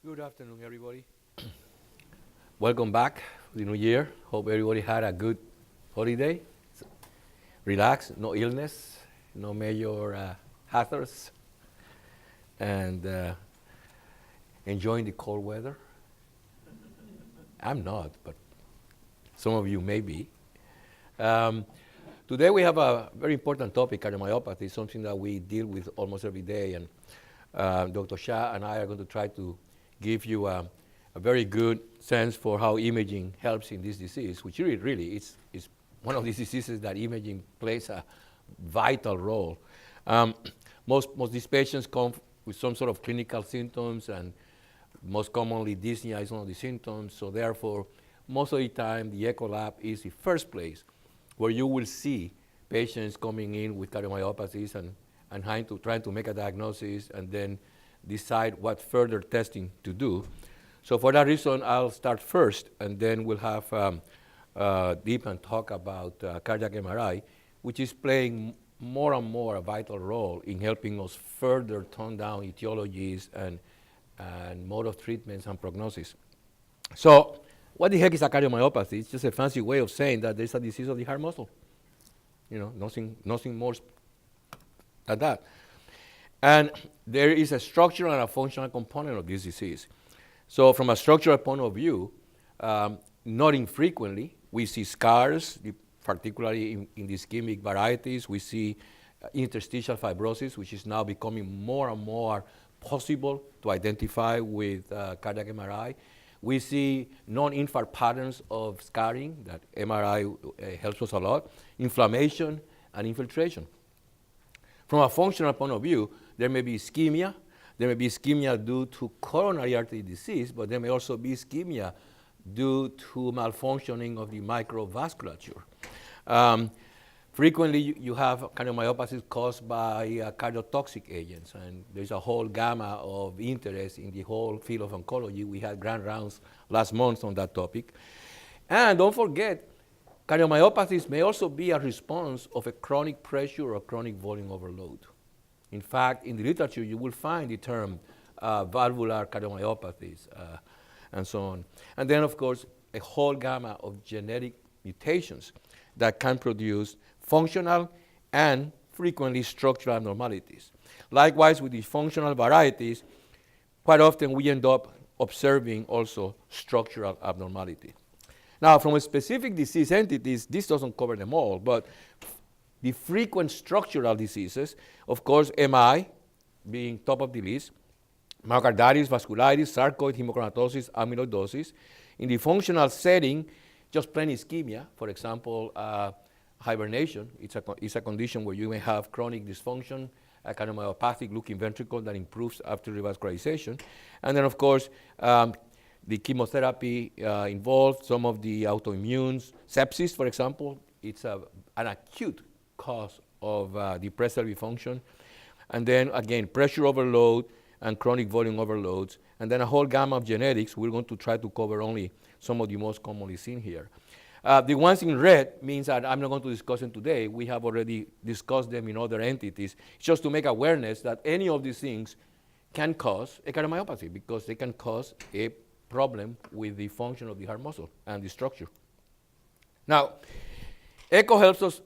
Good afternoon, everybody. Welcome back to the new year. Hope everybody had a good holiday. Relax, no illness, no major hazards, and enjoying the cold weather. I'm not, but some of you may be. Today we have a very important topic, cardiomyopathy, something that we deal with almost every day, and Dr. SHAH and I are going to try to give you a very good sense for how imaging helps in this disease, which really is one of these diseases that imaging plays a vital role. Most these patients come with some sort of clinical symptoms, and most commonly dyspnea is one of the symptoms, so therefore most of the time the echo lab is the first place where you will see patients coming in with cardiomyopathies and trying to make a diagnosis and then decide what further testing to do. So for that reason, I'll start first, and then we'll have DIPAN talk about cardiac MRI, which is playing more and more a vital role in helping us further tone down etiologies and mode of treatments and prognosis. So what the heck is a cardiomyopathy? It's just a fancy way of saying that there's a disease of the heart muscle. You know, nothing more than that. And there is a structural and a functional component of this disease. So from a structural point of view, not infrequently, we see scars, particularly in the ischemic varieties. We see interstitial fibrosis, which is now becoming more and more possible to identify with cardiac MRI. We see non-infarct patterns of scarring that MRI helps us a lot, inflammation and infiltration. From a functional point of view, there may be ischemia. There may be ischemia due to coronary artery disease, but there may also be ischemia due to malfunctioning of the microvasculature. Frequently, you have cardiomyopathies caused by cardiotoxic agents, and there's a whole gamma of interest in the whole field of oncology. We had grand rounds last month on that topic. And don't forget, cardiomyopathies may also be a response of a chronic pressure or chronic volume overload. In fact, in the literature, you will find the term valvular cardiomyopathies and so on. And then, of course, a whole gamma of genetic mutations that can produce functional and frequently structural abnormalities. Likewise, with the functional varieties, quite often we end up observing also structural abnormality. Now, from a specific disease entities, this doesn't cover them all, but the frequent structural diseases, of course, MI being top of the list, myocarditis, vasculitis, sarcoid, hemochromatosis, amyloidosis. In the functional setting, just plain ischemia, for example, hibernation. It's a condition where you may have chronic dysfunction, a cardiomyopathic looking ventricle that improves after revascularization. And then, of course, the chemotherapy involved, some of the autoimmunes, sepsis, for example, it's an acute cause of depressed LV function. And then, again, pressure overload and chronic volume overloads. And then a whole gamma of genetics. We're going to try to cover only some of the most commonly seen here. The ones in red means that I'm not going to discuss them today. We have already discussed them in other entities. It's just to make awareness that any of these things can cause a cardiomyopathy because they can cause a problem with the function of the heart muscle and the structure. Now, echo helps us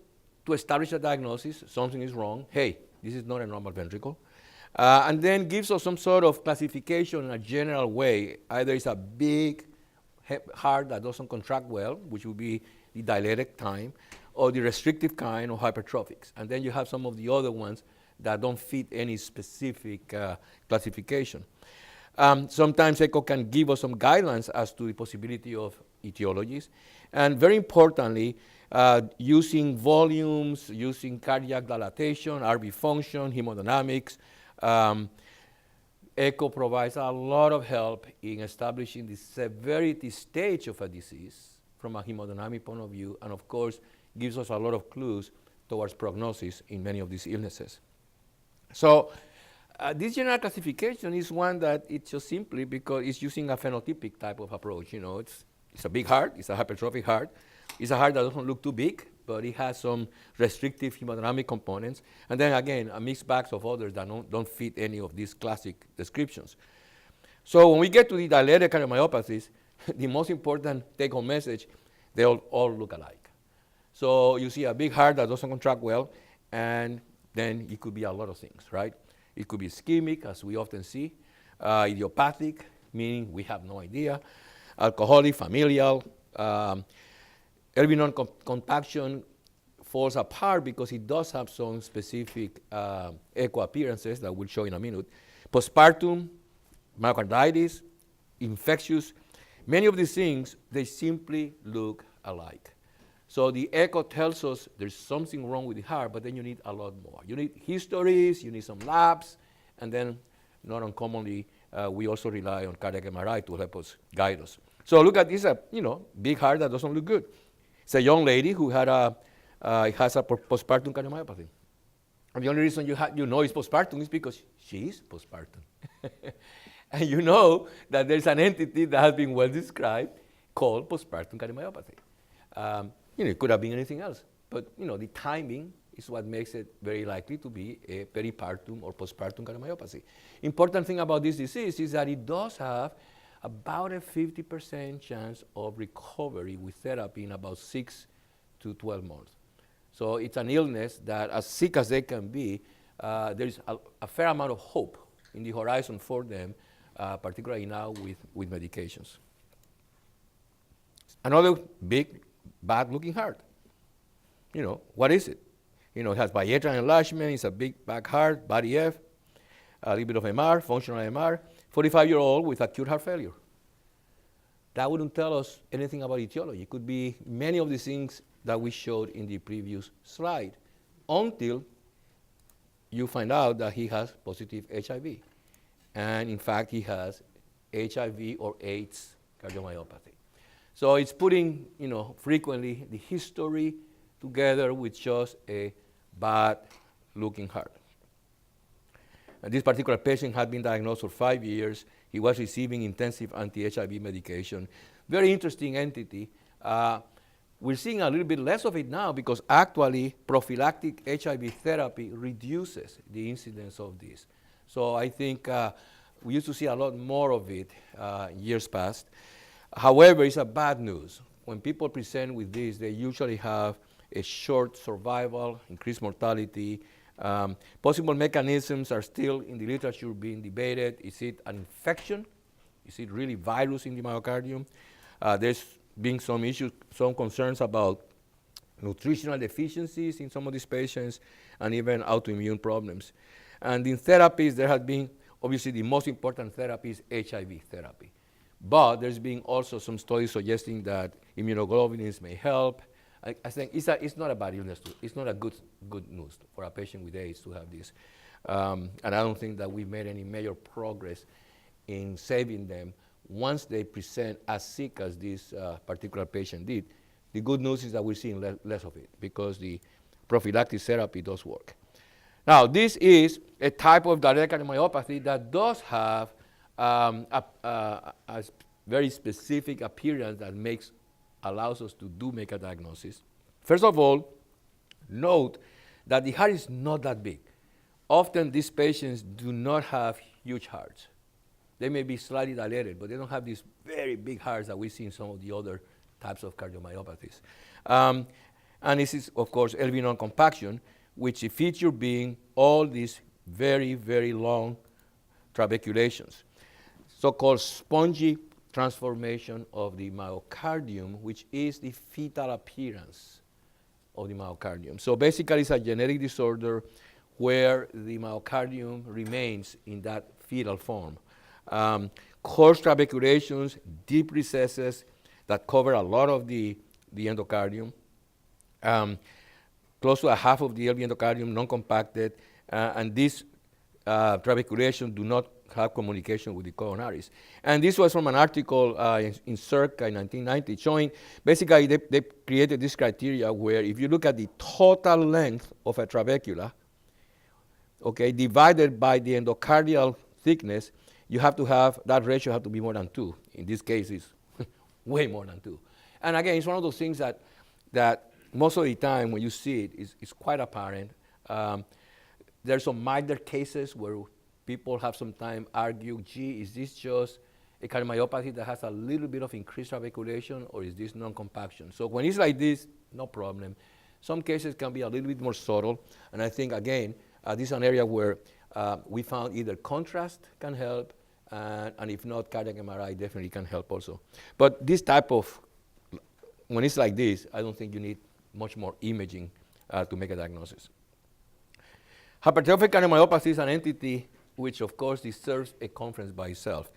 to establish a diagnosis. Something is wrong. Hey, this is not a normal ventricle. And then gives us some sort of classification in a general way. Either it's a big heart that doesn't contract well, which would be the dilated kind, or the restrictive kind, or hypertrophics. And then you have some of the other ones that don't fit any specific classification. Sometimes echo can give us some guidelines as to the possibility of etiologies. And very importantly, using volumes, using cardiac dilatation, RV function, hemodynamics, echo provides a lot of help in establishing the severity stage of a disease from a hemodynamic point of view, and of course gives us a lot of clues towards prognosis in many of these illnesses. So this general classification is one that it's just simply because it's using a phenotypic type of approach. You know, it's a big heart, it's a hypertrophic heart, it's a heart that doesn't look too big, but it has some restrictive hemodynamic components. And then again, a mixed bag of others that don't fit any of these classic descriptions. So when we get to the dilated cardiomyopathies, the most important take-home message, they all look alike. So you see a big heart that doesn't contract well, and then it could be a lot of things, right? It could be ischemic, as we often see, idiopathic, meaning we have no idea, alcoholic, familial. LV non-compaction falls apart because it does have some specific echo appearances that we'll show in a minute. Postpartum, myocarditis, infectious, many of these things, they simply look alike. So the echo tells us there's something wrong with the heart, but then you need a lot more. You need histories, you need some labs, and then not uncommonly, we also rely on cardiac MRI to help us guide us. So look at this, big heart that doesn't look good. It's a young lady who has a postpartum cardiomyopathy. And the only reason you know it's postpartum is because she is postpartum. And you know that there's an entity that has been well described called postpartum cardiomyopathy. It could have been anything else, but the timing is what makes it very likely to be a peripartum or postpartum cardiomyopathy. Important thing about this disease is that it does have about a 50% chance of recovery with therapy in about 6 to 12 months. So it's an illness that, as sick as they can be, there's a fair amount of hope in the horizon for them, particularly now with medications. Another big, bad-looking heart. What is it? It has biatrial enlargement, it's a big back heart, body F, a little bit of MR, functional MR, 45-year-old with acute heart failure. That wouldn't tell us anything about etiology. It could be many of the things that we showed in the previous slide, until you find out that he has positive HIV. And in fact, he has HIV or AIDS cardiomyopathy. So it's putting, frequently the history together with just a bad-looking heart. And this particular patient had been diagnosed for 5 years. He was receiving intensive anti-HIV medication. Very interesting entity. We're seeing a little bit less of it now because actually prophylactic HIV therapy reduces the incidence of this. So I think we used to see a lot more of it years past. However, it's a bad news. When people present with this, they usually have a short survival, increased mortality. Possible mechanisms are still in the literature being debated. Is it an infection? Is it really virus in the myocardium? There's been some issues, some concerns about nutritional deficiencies in some of these patients and even autoimmune problems. And in therapies, there has been, obviously the most important therapy is HIV therapy. But there's been also some studies suggesting that immunoglobulins may help. I think it's not a bad illness. It's not a good news for a patient with AIDS to have this. And I don't think that we've made any major progress in saving them once they present as sick as this particular patient did. The good news is that we're seeing less of it because the prophylactic therapy does work. Now, this is a type of dilated cardiomyopathy that does have a very specific appearance that allows us to make a diagnosis. First of all, note that the heart is not that big. Often these patients do not have huge hearts. They may be slightly dilated, but they don't have these very big hearts that we see in some of the other types of cardiomyopathies. And this is, of course, LV non-compaction, which the feature being all these very, very long trabeculations. So-called spongy transformation of the myocardium, which is the fetal appearance of the myocardium. So basically, it's a genetic disorder where the myocardium remains in that fetal form. Coarse trabeculations, deep recesses that cover a lot of the endocardium. Close to a half of the LV endocardium non-compacted, and these trabeculations do not have communication with the coronaries. And this was from an article in Circa in 1990 showing, basically they created this criteria where if you look at the total length of a trabecula, okay, divided by the endocardial thickness, you have to have, that ratio have to be more than 2. In this case, it's way more than 2. And again, it's one of those things that most of the time when you see it, it's quite apparent. There's some milder cases where people have sometimes argued, gee, is this just a cardiomyopathy that has a little bit of increased trabeculation, or is this non-compaction? So when it's like this, no problem. Some cases can be a little bit more subtle, and I think, again, this is an area where we found either contrast can help, and if not, cardiac MRI definitely can help also. But this type of, when it's like this, I don't think you need much more imaging to make a diagnosis. Hypertrophic cardiomyopathy is an entity which, of course, deserves a conference by itself.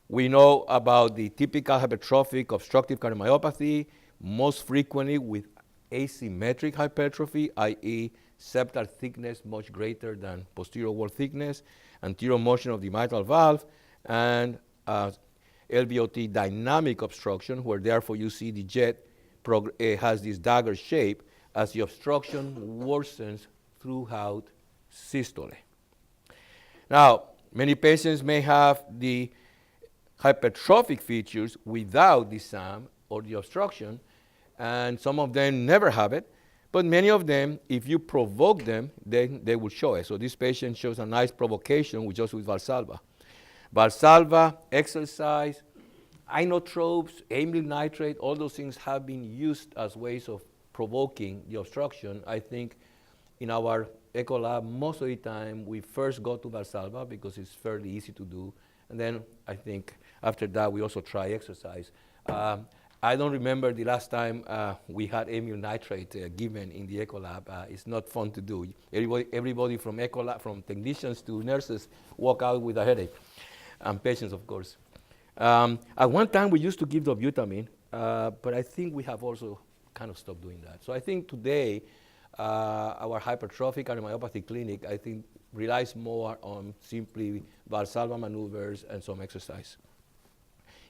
We know about the typical hypertrophic obstructive cardiomyopathy, most frequently with asymmetric hypertrophy, i.e. septal thickness much greater than posterior wall thickness, anterior motion of the mitral valve, and LVOT dynamic obstruction, where therefore you see the jet has this dagger shape as the obstruction worsens throughout systole. Now, many patients may have the hypertrophic features without the SAM or the obstruction, and some of them never have it, but many of them, if you provoke them, then they will show it. So this patient shows a nice provocation with Valsalva. Valsalva, exercise, inotropes, amyl nitrate, all those things have been used as ways of provoking the obstruction. I think in our echo lab, most of the time, we first go to Valsalva because it's fairly easy to do. And then I think after that, we also try exercise. I don't remember the last time we had amyl nitrate given in the echo lab. It's not fun to do. Everybody from echo lab, from technicians to nurses, walk out with a headache, and patients, of course. At one time, we used to give dobutamine, but I think we have also kind of stopped doing that. So I think today, our hypertrophic cardiomyopathy clinic, I think, relies more on simply Valsalva maneuvers and some exercise.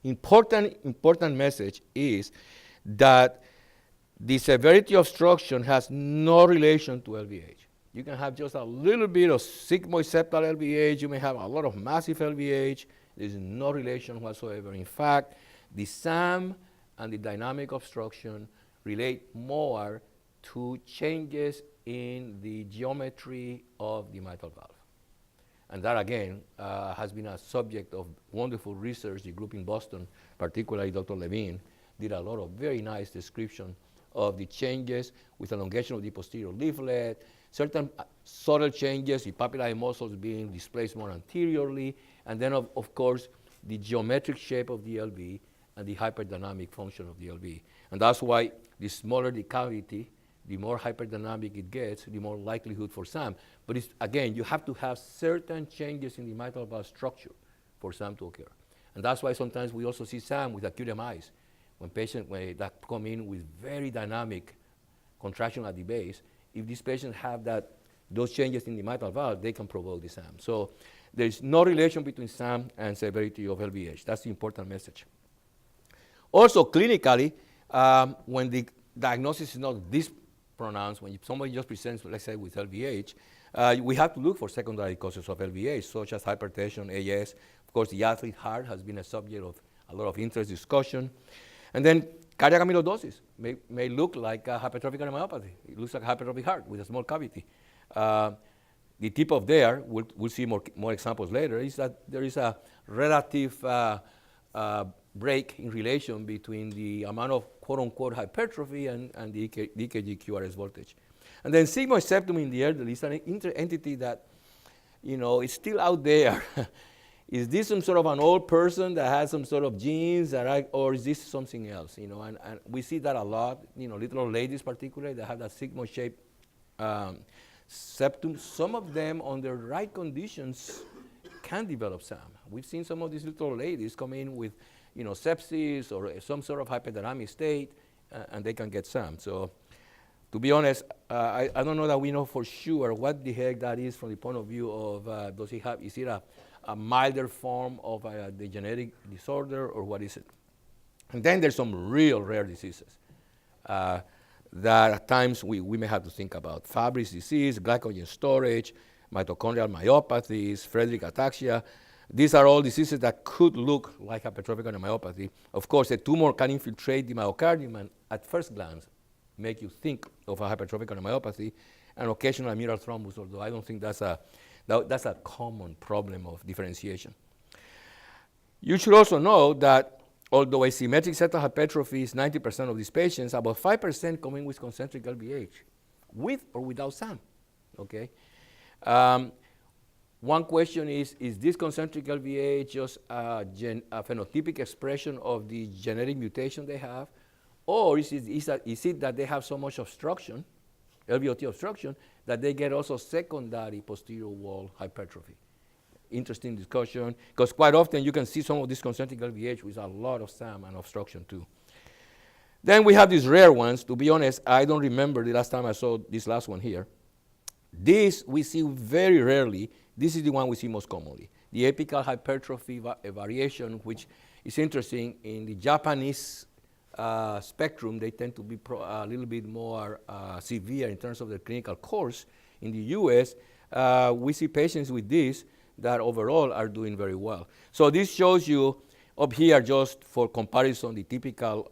Important message is that the severity of obstruction has no relation to LVH. You can have just a little bit of sigmoid septal LVH. You may have a lot of massive LVH. There's no relation whatsoever. In fact, the SAM and the dynamic obstruction relate more to changes in the geometry of the mitral valve. And that, again, has been a subject of wonderful research. The group in Boston, particularly Dr. Levine, did a lot of very nice description of the changes with elongation of the posterior leaflet, certain subtle changes, the papillae muscles being displaced more anteriorly, and then, of course, the geometric shape of the LV and the hyperdynamic function of the LV. And that's why the smaller the cavity, the more hyperdynamic it gets, the more likelihood for SAM. But it's, again, you have to have certain changes in the mitral valve structure for SAM to occur. And that's why sometimes we also see SAM with acute MIs. When patients that come in with very dynamic contraction at the base, if these patients have those changes in the mitral valve, they can provoke the SAM. So there's no relation between SAM and severity of LVH. That's the important message. Also, clinically, when the diagnosis is not this pronounced, when somebody just presents, let's say, with LVH, we have to look for secondary causes of LVH, such as hypertension, AS. Of course, the athlete heart has been a subject of a lot of interest discussion. And then cardiac amyloidosis may look like a hypertrophic cardiomyopathy. It looks like a hypertrophic heart with a small cavity. The tip of there, we'll see more examples later, is that there is a relative break in relation between the amount of quote-unquote hypertrophy and the EKG QRS voltage. And then sigmoid septum in the elderly is an entity that, is still out there. Is this some sort of an old person that has some sort of genes, or is this something else? And we see that a lot. Little old ladies particularly that have that sigmoid-shaped septum. Some of them, under right conditions, can develop SAM. We've seen some of these little old ladies come in with, sepsis or some sort of hyperdynamic state, and they can get SAM. So, to be honest, I don't know that we know for sure what the heck that is from the point of view of is it a milder form of the genetic disorder, or what is it? And then there's some real rare diseases that at times we may have to think about. Fabry's disease, glycogen storage, mitochondrial myopathies, Friedreich ataxia. These are all diseases that could look like hypertrophic cardiomyopathy. Of course, a tumor can infiltrate the myocardium and at first glance make you think of a hypertrophic cardiomyopathy, and occasional mural thrombus, although I don't think that's That's a common problem of differentiation. You should also know that although asymmetric septal hypertrophy is 90% of these patients, about 5% come in with concentric LVH, with or without SAM, okay? One question is this concentric LVH just a phenotypic expression of the genetic mutation they have, or is it that they have so much obstruction, LVOT obstruction, that they get also secondary posterior wall hypertrophy? Interesting discussion, because quite often you can see some of this concentric LVH with a lot of SAM and obstruction too. Then we have these rare ones. To be honest, I don't remember the last time I saw this last one here. This we see very rarely. This is the one we see most commonly. The apical hypertrophy variation, which is interesting. In the Japanese spectrum, they tend to be a little bit more severe in terms of their clinical course. In the US, we see patients with this that overall are doing very well. So this shows you up here, just for comparison, the typical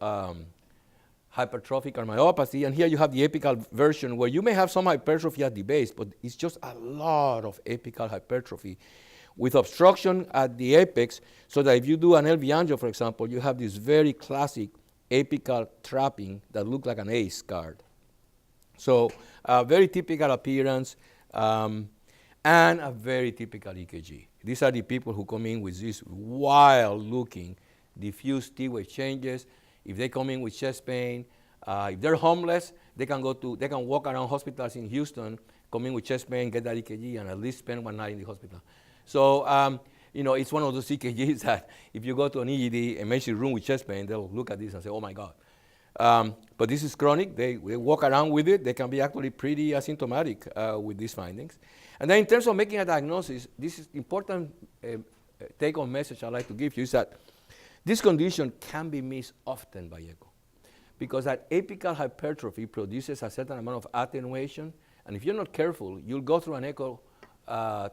hypertrophic cardiomyopathy, and here you have the apical version where you may have some hypertrophy at the base, but it's just a lot of apical hypertrophy with obstruction at the apex, so that if you do an LV angio, for example, you have this very classic apical trapping that looks like an ACE card. So very typical appearance, and a very typical EKG. These are the people who come in with these wild-looking diffuse T-wave changes. If they come in with chest pain, if they're homeless, they can walk around hospitals in Houston, come in with chest pain, get that EKG, and at least spend one night in the hospital. So, it's one of those EKGs that if you go to an EED emergency room with chest pain, they'll look at this and say, oh my God. But this is chronic. They walk around with it. They can be actually pretty asymptomatic with these findings. And then in terms of making a diagnosis, this is important take-home message I'd like to give you is that this condition can be missed often by echo, because that apical hypertrophy produces a certain amount of attenuation, and if you're not careful, you'll go through an echo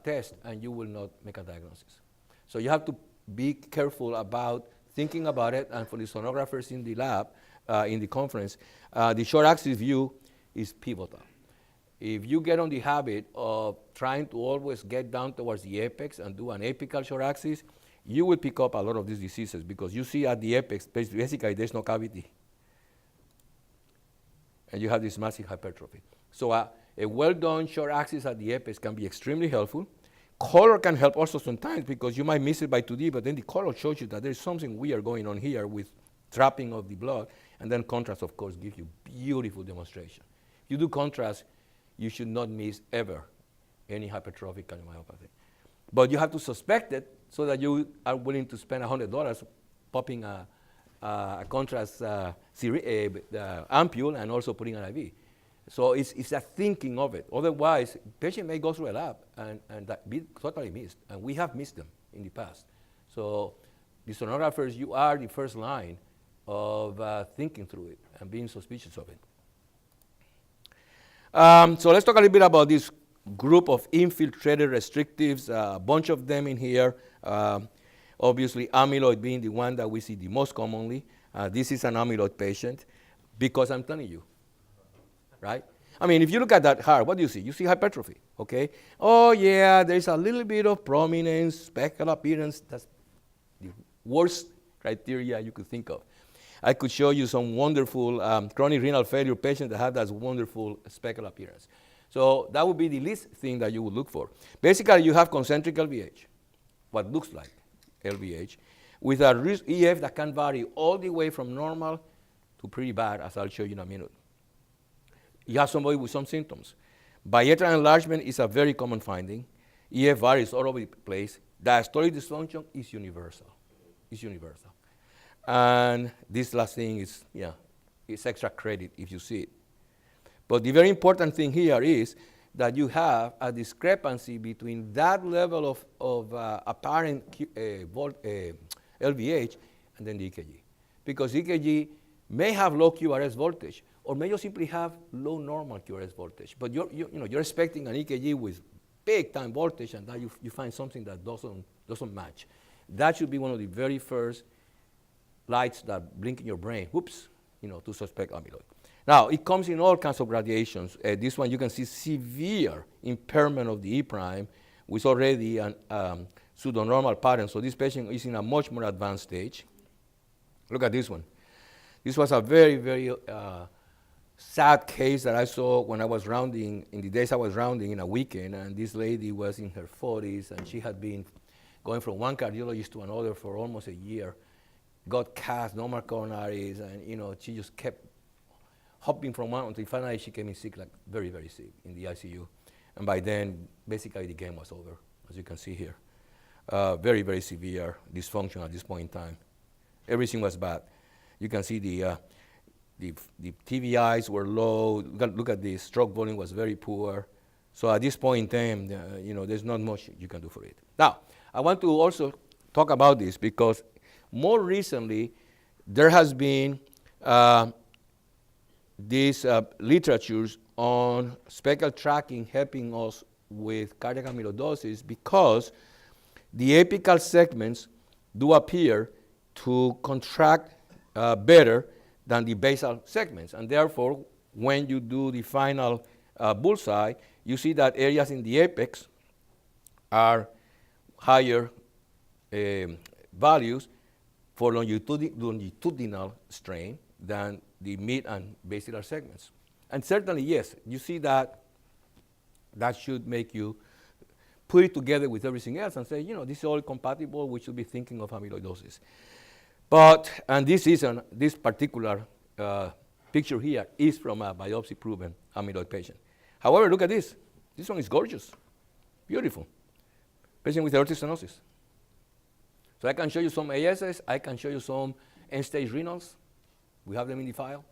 test and you will not make a diagnosis. So you have to be careful about thinking about it, and for the sonographers in the lab, in the conference, the short axis view is pivotal. If you get on the habit of trying to always get down towards the apex and do an apical short axis, you will pick up a lot of these diseases, because you see at the apex, basically there's no cavity. And you have this massive hypertrophy. So a well-done short axis at the apex can be extremely helpful. Color can help also sometimes, because you might miss it by 2D, but then the color shows you that there's something weird going on here with trapping of the blood. And then contrast, of course, gives you beautiful demonstration. If you do contrast, you should not miss ever any hypertrophic cardiomyopathy. But you have to suspect it so that you are willing to spend $100 popping a contrast ampule and also putting an IV. So it's a thinking of it. Otherwise, the patient may go through a lab and that be totally missed. And we have missed them in the past. So the sonographers, you are the first line of thinking through it and being suspicious of it. So let's talk a little bit about this group of infiltrated restrictives, a bunch of them in here. Obviously, amyloid being the one that we see the most commonly. This is an amyloid patient, because I'm telling you, right? I mean, if you look at that heart, what do you see? You see hypertrophy, okay? Oh, yeah, there's a little bit of prominence, speckle appearance. That's the worst criteria you could think of. I could show you some wonderful chronic renal failure patients that have that wonderful speckle appearance. So that would be the least thing that you would look for. Basically, you have concentric LVH, what looks like LVH, with a risk EF that can vary all the way from normal to pretty bad, as I'll show you in a minute. You have somebody with some symptoms. Bilateral enlargement is a very common finding. EF varies all over the place. Diastolic dysfunction is universal. It's universal. And this last thing is, it's extra credit if you see it. But the very important thing here is that you have a discrepancy between that level of apparent LVH and then the EKG. Because EKG may have low QRS voltage, or may just simply have low normal QRS voltage. But you're expecting an EKG with big time voltage, and that you find something that doesn't match. That should be one of the very first lights that blink in your brain, whoops, to suspect amyloid. Now, it comes in all kinds of gradations. This one, you can see severe impairment of the E prime with already a pseudonormal pattern. So this patient is in a much more advanced stage. Look at this one. This was a very, very sad case that I saw when I was rounding, in the days I was rounding in a weekend, and this lady was in her 40s, and she had been going from one cardiologist to another for almost a year, got cast, normal coronaries, and she just kept hopping from one until finally she came in sick, like very, very sick in the ICU. And by then, basically the game was over, as you can see here. Very, very severe dysfunction at this point in time. Everything was bad. You can see the TVIs were low. Look at this, stroke volume was very poor. So at this point in time, there's not much you can do for it. Now, I want to also talk about this because more recently, there has been these literatures on speckle tracking helping us with cardiac amyloidosis because the apical segments do appear to contract better than the basal segments. And therefore, when you do the final bullseye, you see that areas in the apex are higher values for longitudinal strain than the mid and basilar segments. And certainly, yes, you see that that should make you put it together with everything else and say, this is all compatible, we should be thinking of amyloidosis. But, and this particular picture here is from a biopsy-proven amyloid patient. However, look at this. This one is gorgeous, beautiful. Patient with aortic stenosis. So I can show you some ASs, I can show you some end-stage renals. We have them in the file.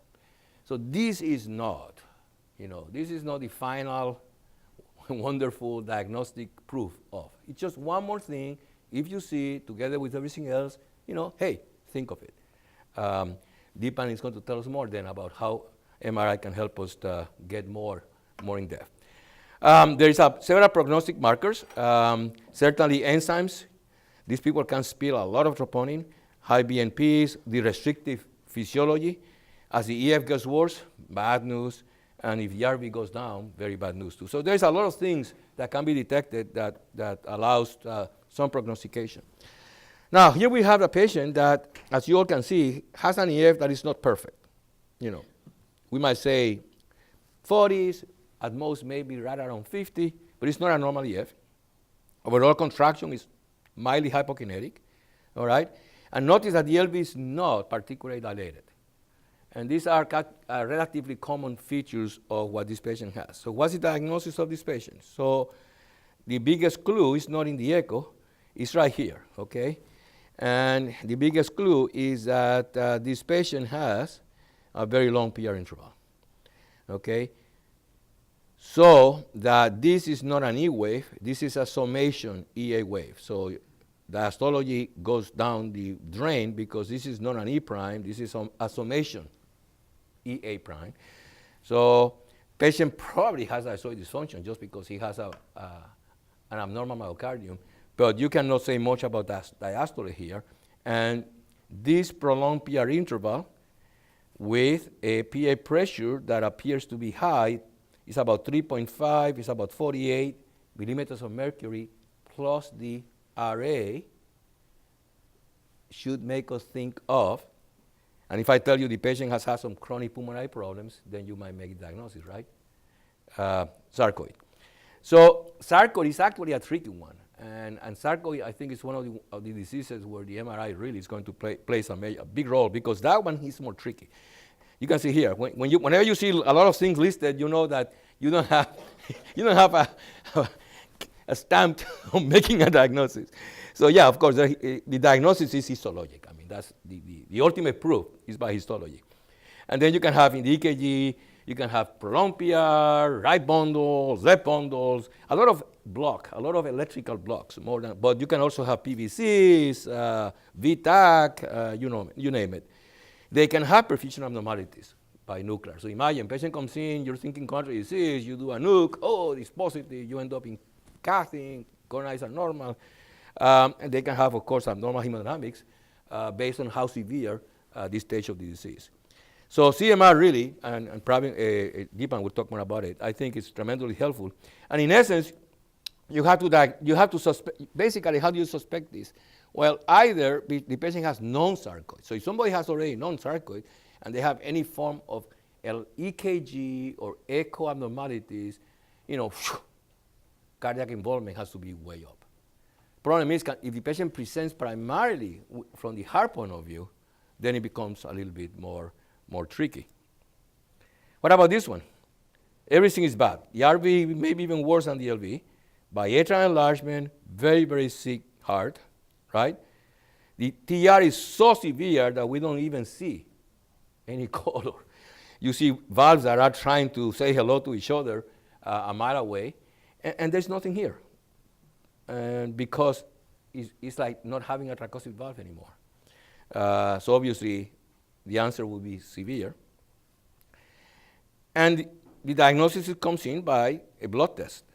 So this is not, this is not the final wonderful diagnostic proof of. It's just one more thing. If you see it together with everything else, hey, think of it. DIPAN is going to tell us more then about how MRI can help us to get more in depth. There is several prognostic markers. Certainly enzymes. These people can spill a lot of troponin, high BNPs, the restrictive physiology. As the EF gets worse, bad news. And if the RV goes down, very bad news too. So there's a lot of things that can be detected that allows some prognostication. Now, here we have a patient that, as you all can see, has an EF that is not perfect. We might say 40s, at most maybe right around 50, but it's not a normal EF. Overall contraction is mildly hypokinetic, all right? And notice that the LV is not particularly dilated. And these are relatively common features of what this patient has. So what's the diagnosis of this patient? So the biggest clue is not in the echo, it's right here, okay? And the biggest clue is that this patient has a very long PR interval, okay? So that this is not an E wave, this is a summation EA wave. So diastology goes down the drain because this is not an E prime, this is a summation EA prime. So patient probably has diastolic dysfunction just because he has an abnormal myocardium, but you cannot say much about diastole here. And this prolonged PR interval with a PA pressure that appears to be high is about 3.5, it's about 48 millimeters of mercury plus the RA should make us think of, and if I tell you the patient has had some chronic pulmonary problems, then you might make a diagnosis, right? Sarcoid. So sarcoid is actually a tricky one. And sarcoid, I think, is one of the diseases where the MRI really is going to play a big role because that one is more tricky. You can see here, whenever you see a lot of things listed, you know that you don't have a stamp on making a diagnosis. So yeah, of course, the diagnosis is histologic. I mean, that's the ultimate proof is by histology. And then you can have in the EKG, you can have prolonged PR, right bundles, left bundles, a lot of electrical blocks, but you can also have PVCs, VTAC, you name it. They can have perfusion abnormalities by nuclear. So imagine, patient comes in, you're thinking coronary disease, you do a nuke, oh, it's positive, you end up in cathing, coronaries are normal. And they can have, of course, abnormal hemodynamics based on how severe this stage of the disease. So CMR really, and probably DIPAN will talk more about it, I think it's tremendously helpful. And in essence, you have to suspect, basically, how do you suspect this? Well, either the patient has non-sarcoid. So if somebody has already non-sarcoid and they have any form of EKG or echo abnormalities, cardiac involvement has to be way up. Problem is, if the patient presents primarily from the heart point of view, then it becomes a little bit more tricky. What about this one? Everything is bad. The RV may be even worse than the LV. Biatrial enlargement, very, very sick heart, right? The TR is so severe that we don't even see any color. You see valves that are trying to say hello to each other a mile away, and there's nothing here. And because it's like not having a tricuspid valve anymore. So obviously, the answer will be severe. And the diagnosis comes in by a blood test.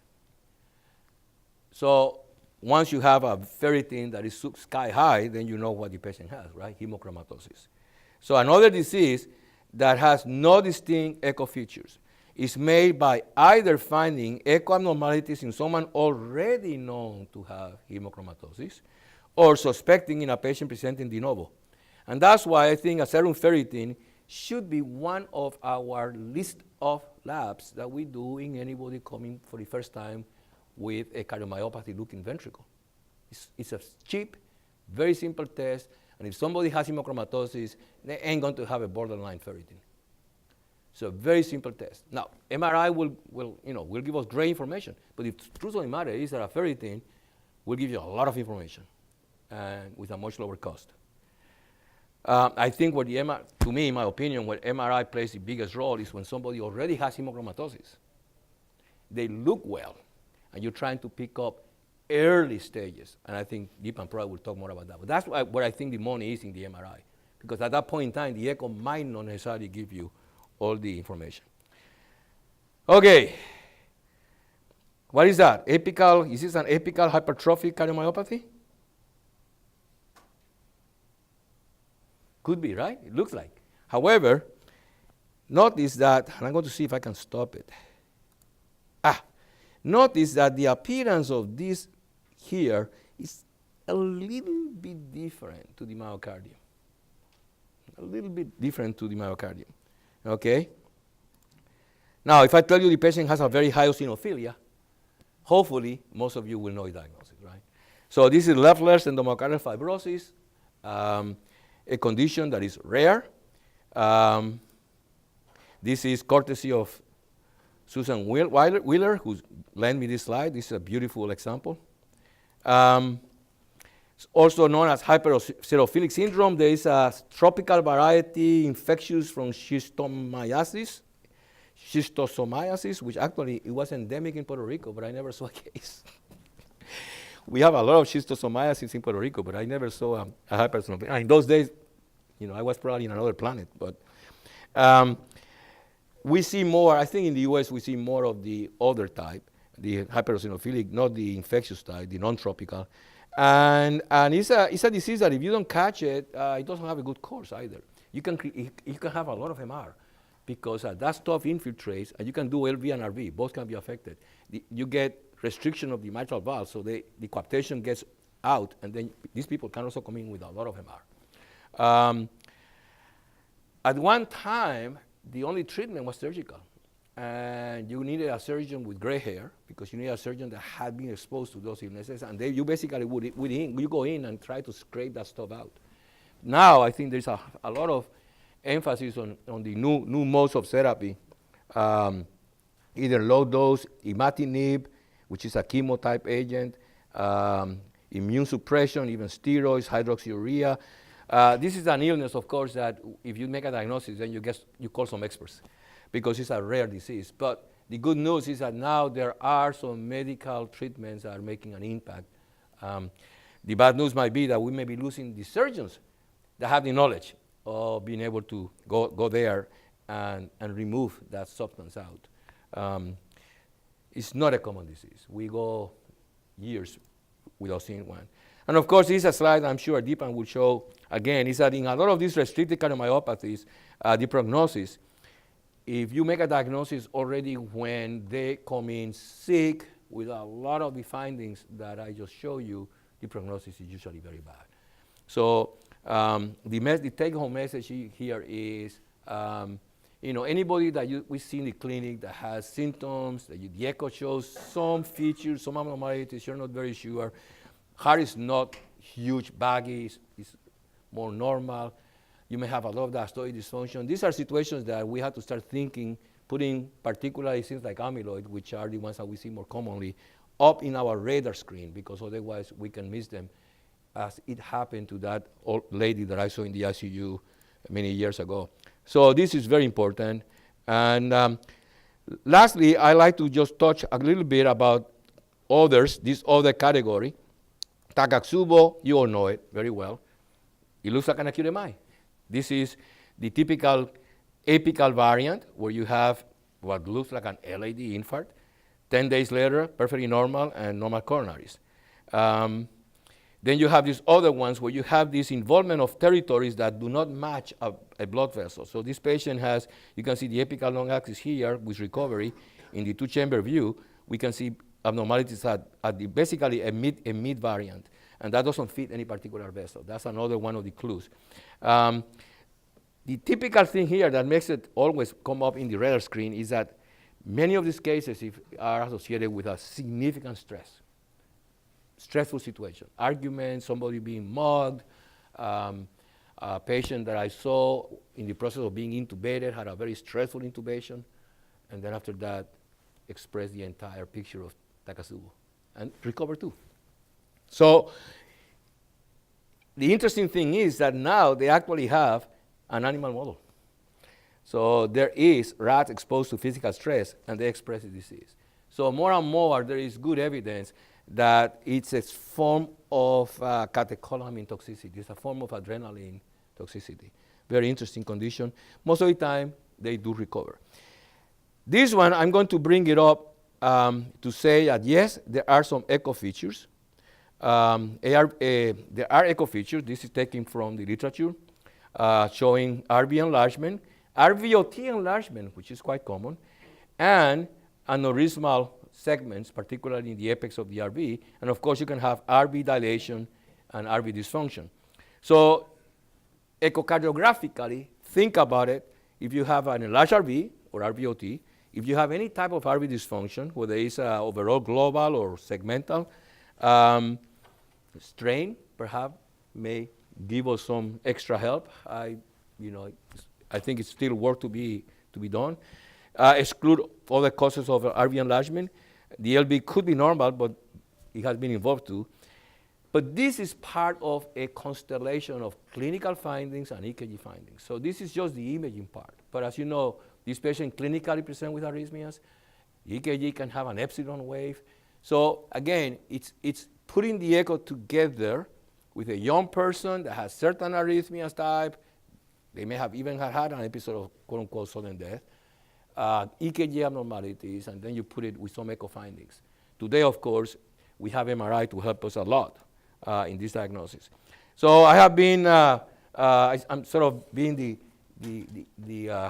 So once you have a ferritin that is sky high, then you know what the patient has, right? Hemochromatosis. So another disease that has no distinct echo features is made by either finding echo abnormalities in someone already known to have hemochromatosis or suspecting in a patient presenting de novo. And that's why I think a serum ferritin should be one of our list of labs that we do in anybody coming for the first time with a cardiomyopathy looking ventricle. It's a cheap, very simple test, and if somebody has hemochromatosis, they ain't going to have a borderline ferritin. So a very simple test. Now, MRI will give us great information, but the truth of the matter is that a ferritin will give you a lot of information and with a much lower cost. I think to me, in my opinion, where MRI plays the biggest role is when somebody already has hemochromatosis. They look well, and you're trying to pick up early stages. And I think DIPAN probably will talk more about that. But that's where I think the money is in the MRI. Because at that point in time, the echo might not necessarily give you all the information. Okay. What is that? Is this an apical hypertrophic cardiomyopathy? Could be, right? It looks like. However, notice that, and I'm going to see if I can stop it. Notice that the appearance of this here is a little bit different to the myocardium. A little bit different to the myocardium. Okay? Now, if I tell you the patient has a very high eosinophilia, hopefully most of you will know the diagnosis, right? So this is Loeffler's endomyocardial fibrosis, a condition that is rare. This is courtesy of Susan Wheeler, who lent me this slide. This is a beautiful example. It's also known as hypereosinophilic syndrome. There is a tropical variety infectious from schistosomiasis, which actually it was endemic in Puerto Rico, but I never saw a case. We have a lot of schistosomiasis in Puerto Rico, but I never saw a hypereosinophilic. In those days, I was probably in another planet, but we see more, I think in the US we see more of the other type, the hypereosinophilic, not the infectious type, the non-tropical. And it's a disease that if you don't catch it, it doesn't have a good course either. You can have a lot of MR because that stuff infiltrates, and you can do LV and RV, both can be affected. You get restriction of the mitral valve, so the coaptation gets out, and then these people can also come in with a lot of MR. At one time, the only treatment was surgical. And you needed a surgeon with gray hair because you need a surgeon that had been exposed to those illnesses. And you basically you go in and try to scrape that stuff out. Now, I think there's a lot of emphasis on the new modes of therapy, either low dose imatinib, which is a chemo-type agent, immune suppression, even steroids, hydroxyurea. This is an illness, of course, that if you make a diagnosis, then you call some experts because it's a rare disease. But the good news is that now there are some medical treatments that are making an impact. The bad news might be that we may be losing the surgeons that have the knowledge of being able to go there and remove that substance out. It's not a common disease. We go years without seeing one. And of course, this is a slide I'm sure DIPAN will show again, is that in a lot of these restricted cardiomyopathies, the prognosis, if you make a diagnosis already when they come in sick, with a lot of the findings that I just showed you, the prognosis is usually very bad. So the take-home message here is, anybody that we see in the clinic that has symptoms, that the echo shows some features, some abnormalities, you're not very sure. Heart is not huge, baggy, it's more normal. You may have a lot of diastolic dysfunction. These are situations that we have to start thinking, putting particularly things like amyloid, which are the ones that we see more commonly, up in our radar screen, because otherwise we can miss them, as it happened to that old lady that I saw in the ICU many years ago. So this is very important. And lastly, I like to just touch a little bit about others, this other category. Takotsubo, you all know it very well. It looks like an acute MI. This is the typical apical variant where you have what looks like an LAD infarct. 10 days later, perfectly normal and normal coronaries. Then you have these other ones where you have this involvement of territories that do not match a blood vessel. So this patient has, you can see the apical long axis here with recovery. In the two-chamber view, we can see abnormalities at basically a mid variant. And that doesn't fit any particular vessel. That's another one of the clues. The typical thing here that makes it always come up in the radar screen is that many of these cases are associated with a significant stressful situation. Arguments, somebody being mugged, a patient that I saw in the process of being intubated had a very stressful intubation, and then after that expressed the entire picture of Takotsubo and recovered too. So the interesting thing is that now they actually have an animal model. So there is rats exposed to physical stress, and they express the disease. So more and more, there is good evidence that it's a form of catecholamine toxicity. It's a form of adrenaline toxicity. Very interesting condition. Most of the time, they do recover. This one, I'm going to bring it up to say that, yes, there are some echo features. There are echo features. This is taken from the literature, showing RV enlargement, RVOT enlargement, which is quite common, and aneurysmal segments, particularly in the apex of the RV. And of course, you can have RV dilation and RV dysfunction. So echocardiographically, think about it. If you have an enlarged RV or RVOT, if you have any type of RV dysfunction, whether it's overall global or segmental, strain perhaps may give us some extra help. I think it's still work to be done. Exclude other causes of RV enlargement. The LV could be normal, but it has been involved too. But this is part of a constellation of clinical findings and EKG findings. So this is just the imaging part. But as you know, this patient clinically present with arrhythmias. EKG can have an epsilon wave. So again, it's putting the echo together with a young person that has certain arrhythmias type. They may have even had an episode of quote-unquote sudden death. EKG abnormalities, and then you put it with some echo findings. Today, of course, we have MRI to help us a lot in this diagnosis. So I have been, I'm sort of being the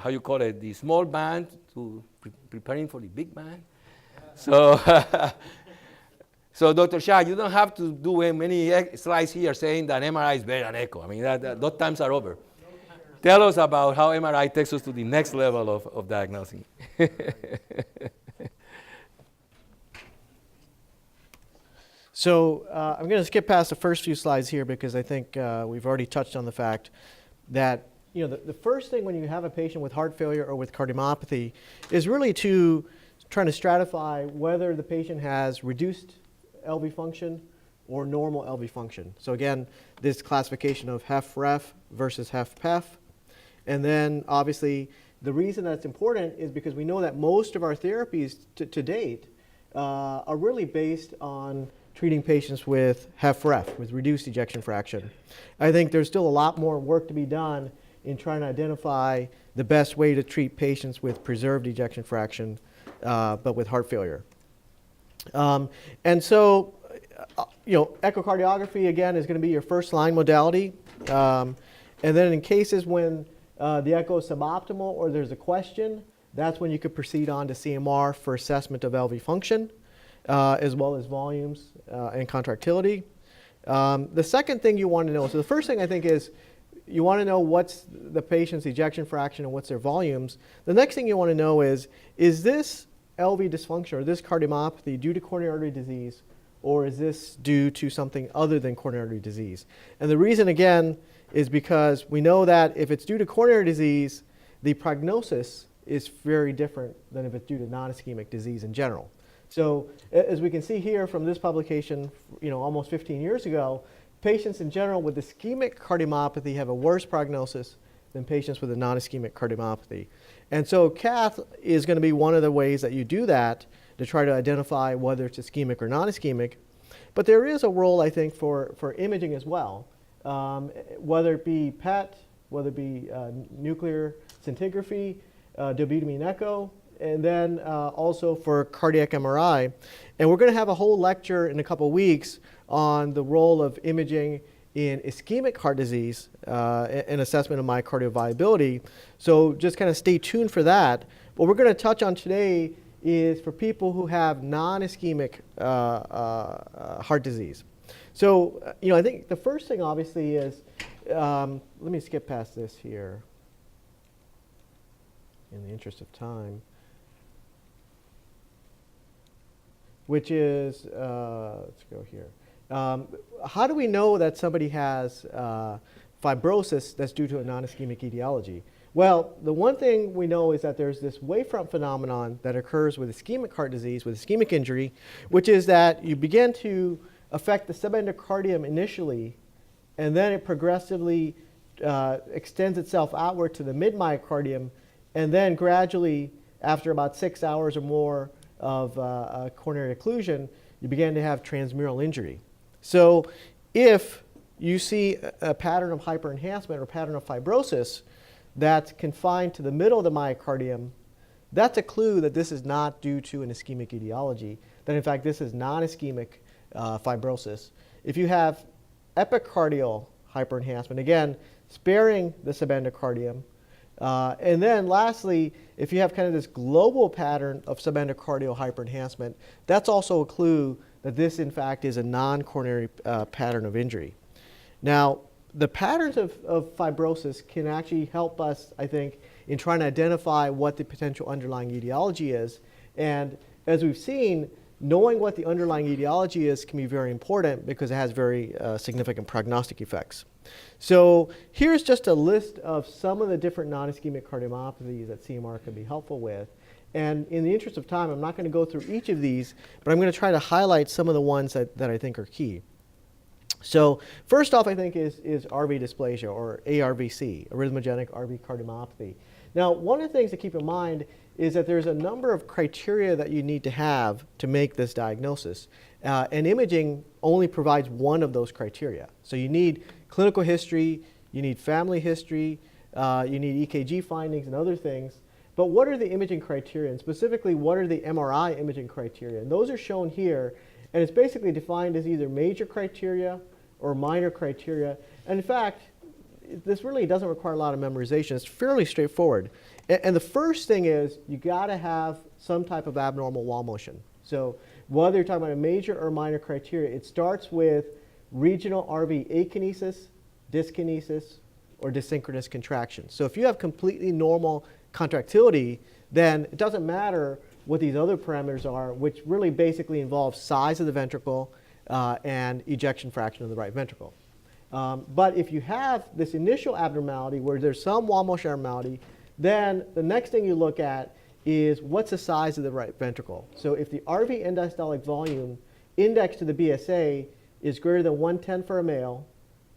how you call it, the small band to preparing for the big band. So, so Dr. Shah, you don't have to do many slides here saying that MRI is better than echo. I mean, those times are over. Tell us about how MRI takes us to the next level of diagnosing. So I'm going to skip past the first few slides here because I think we've already touched on the fact that the first thing when you have a patient with heart failure or with cardiomyopathy is really to trying to stratify whether the patient has reduced LV function or normal LV function. So again, this classification of HFrEF versus HFpEF. And then obviously the reason that's important is because we know that most of our therapies to date are really based on treating patients with HFrEF, with reduced ejection fraction. I think there's still a lot more work to be done in trying to identify the best way to treat patients with preserved ejection fraction, but with heart failure. And so, echocardiography, again, is going to be your first line modality. And then in cases when the echo is suboptimal or there's a question, that's when you could proceed on to CMR for assessment of LV function. as well as volumes and contractility. The second thing you want to know, so the first thing I think is you want to know what's the patient's ejection fraction and what's their volumes. The next thing you want to know is this LV dysfunction or this cardiomyopathy due to coronary artery disease, or is this due to something other than coronary artery disease? And the reason, again, is because we know that if it's due to coronary disease, the prognosis is very different than if it's due to non-ischemic disease in general. So as we can see here from this publication, almost 15 years ago, patients in general with ischemic cardiomyopathy have a worse prognosis than patients with a non-ischemic cardiomyopathy. And so cath is going to be one of the ways that you do that to try to identify whether it's ischemic or non-ischemic. But there is a role, I think, for imaging as well, whether it be PET, whether it be nuclear scintigraphy, dobutamine echo, and then also for cardiac MRI. And we're going to have a whole lecture in a couple of weeks on the role of imaging in ischemic heart disease and assessment of myocardial viability. So just kind of stay tuned for that. What we're going to touch on today is for people who have non-ischemic heart disease. So, I think the first thing obviously is, let me skip past this here in the interest of time, which is, let's go here. How do we know that somebody has fibrosis that's due to a non-ischemic etiology? Well, the one thing we know is that there's this wavefront phenomenon that occurs with ischemic heart disease, with ischemic injury, which is that you begin to affect the subendocardium initially, and then it progressively extends itself outward to the mid-myocardium, and then gradually, after about 6 hours or more of coronary occlusion, you begin to have transmural injury. So if you see a pattern of hyperenhancement or pattern of fibrosis that's confined to the middle of the myocardium, that's a clue that this is not due to an ischemic etiology, that in fact this is non-ischemic fibrosis. If you have epicardial hyperenhancement, again, sparing the subendocardium, and then lastly, if you have kind of this global pattern of subendocardial hyperenhancement, that's also a clue that this in fact is a non-coronary pattern of injury. Now, the patterns of fibrosis can actually help us, I think, in trying to identify what the potential underlying etiology is. And as we've seen, knowing what the underlying etiology is can be very important because it has very significant prognostic effects. So here's just a list of some of the different non-ischemic cardiomyopathies that CMR can be helpful with. And in the interest of time, I'm not going to go through each of these, but I'm going to try to highlight some of the ones that I think are key. So first off, I think is RV dysplasia, or ARVC, arrhythmogenic RV cardiomyopathy. Now, one of the things to keep in mind is that there's a number of criteria that you need to have to make this diagnosis. And imaging only provides one of those criteria. So you need clinical history, you need family history, you need EKG findings and other things. But what are the imaging criteria? And specifically, what are the MRI imaging criteria? And those are shown here. And it's basically defined as either major criteria or minor criteria. And in fact, this really doesn't require a lot of memorization. It's fairly straightforward. And the first thing is you got to have some type of abnormal wall motion. So whether you're talking about a major or minor criteria, it starts with regional RV akinesis, dyskinesis, or dysynchronous contraction. So if you have completely normal contractility, then it doesn't matter what these other parameters are, which really basically involve size of the ventricle and ejection fraction of the right ventricle. But if you have this initial abnormality where there's some wall motion abnormality, then the next thing you look at is what's the size of the right ventricle. So if the RV end-diastolic volume indexed to the BSA is greater than 110 for a male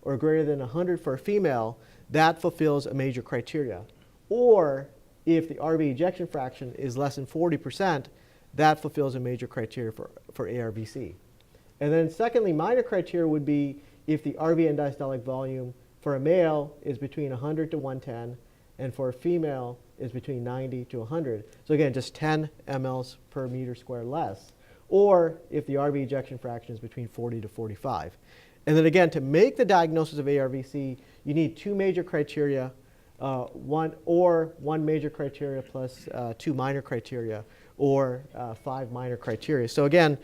or greater than 100 for a female, that fulfills a major criteria. Or if the RV ejection fraction is less than 40%, that fulfills a major criteria for ARVC. And then secondly, minor criteria would be if the RV end-diastolic volume for a male is between 100 to 110, and for a female is between 90 to 100. So again, just 10 mLs per meter squared less. Or if the RV ejection fraction is between 40 to 45. And then again, to make the diagnosis of ARVC, you need two major criteria, one major criteria plus two minor criteria, or 5 minor criteria. So again,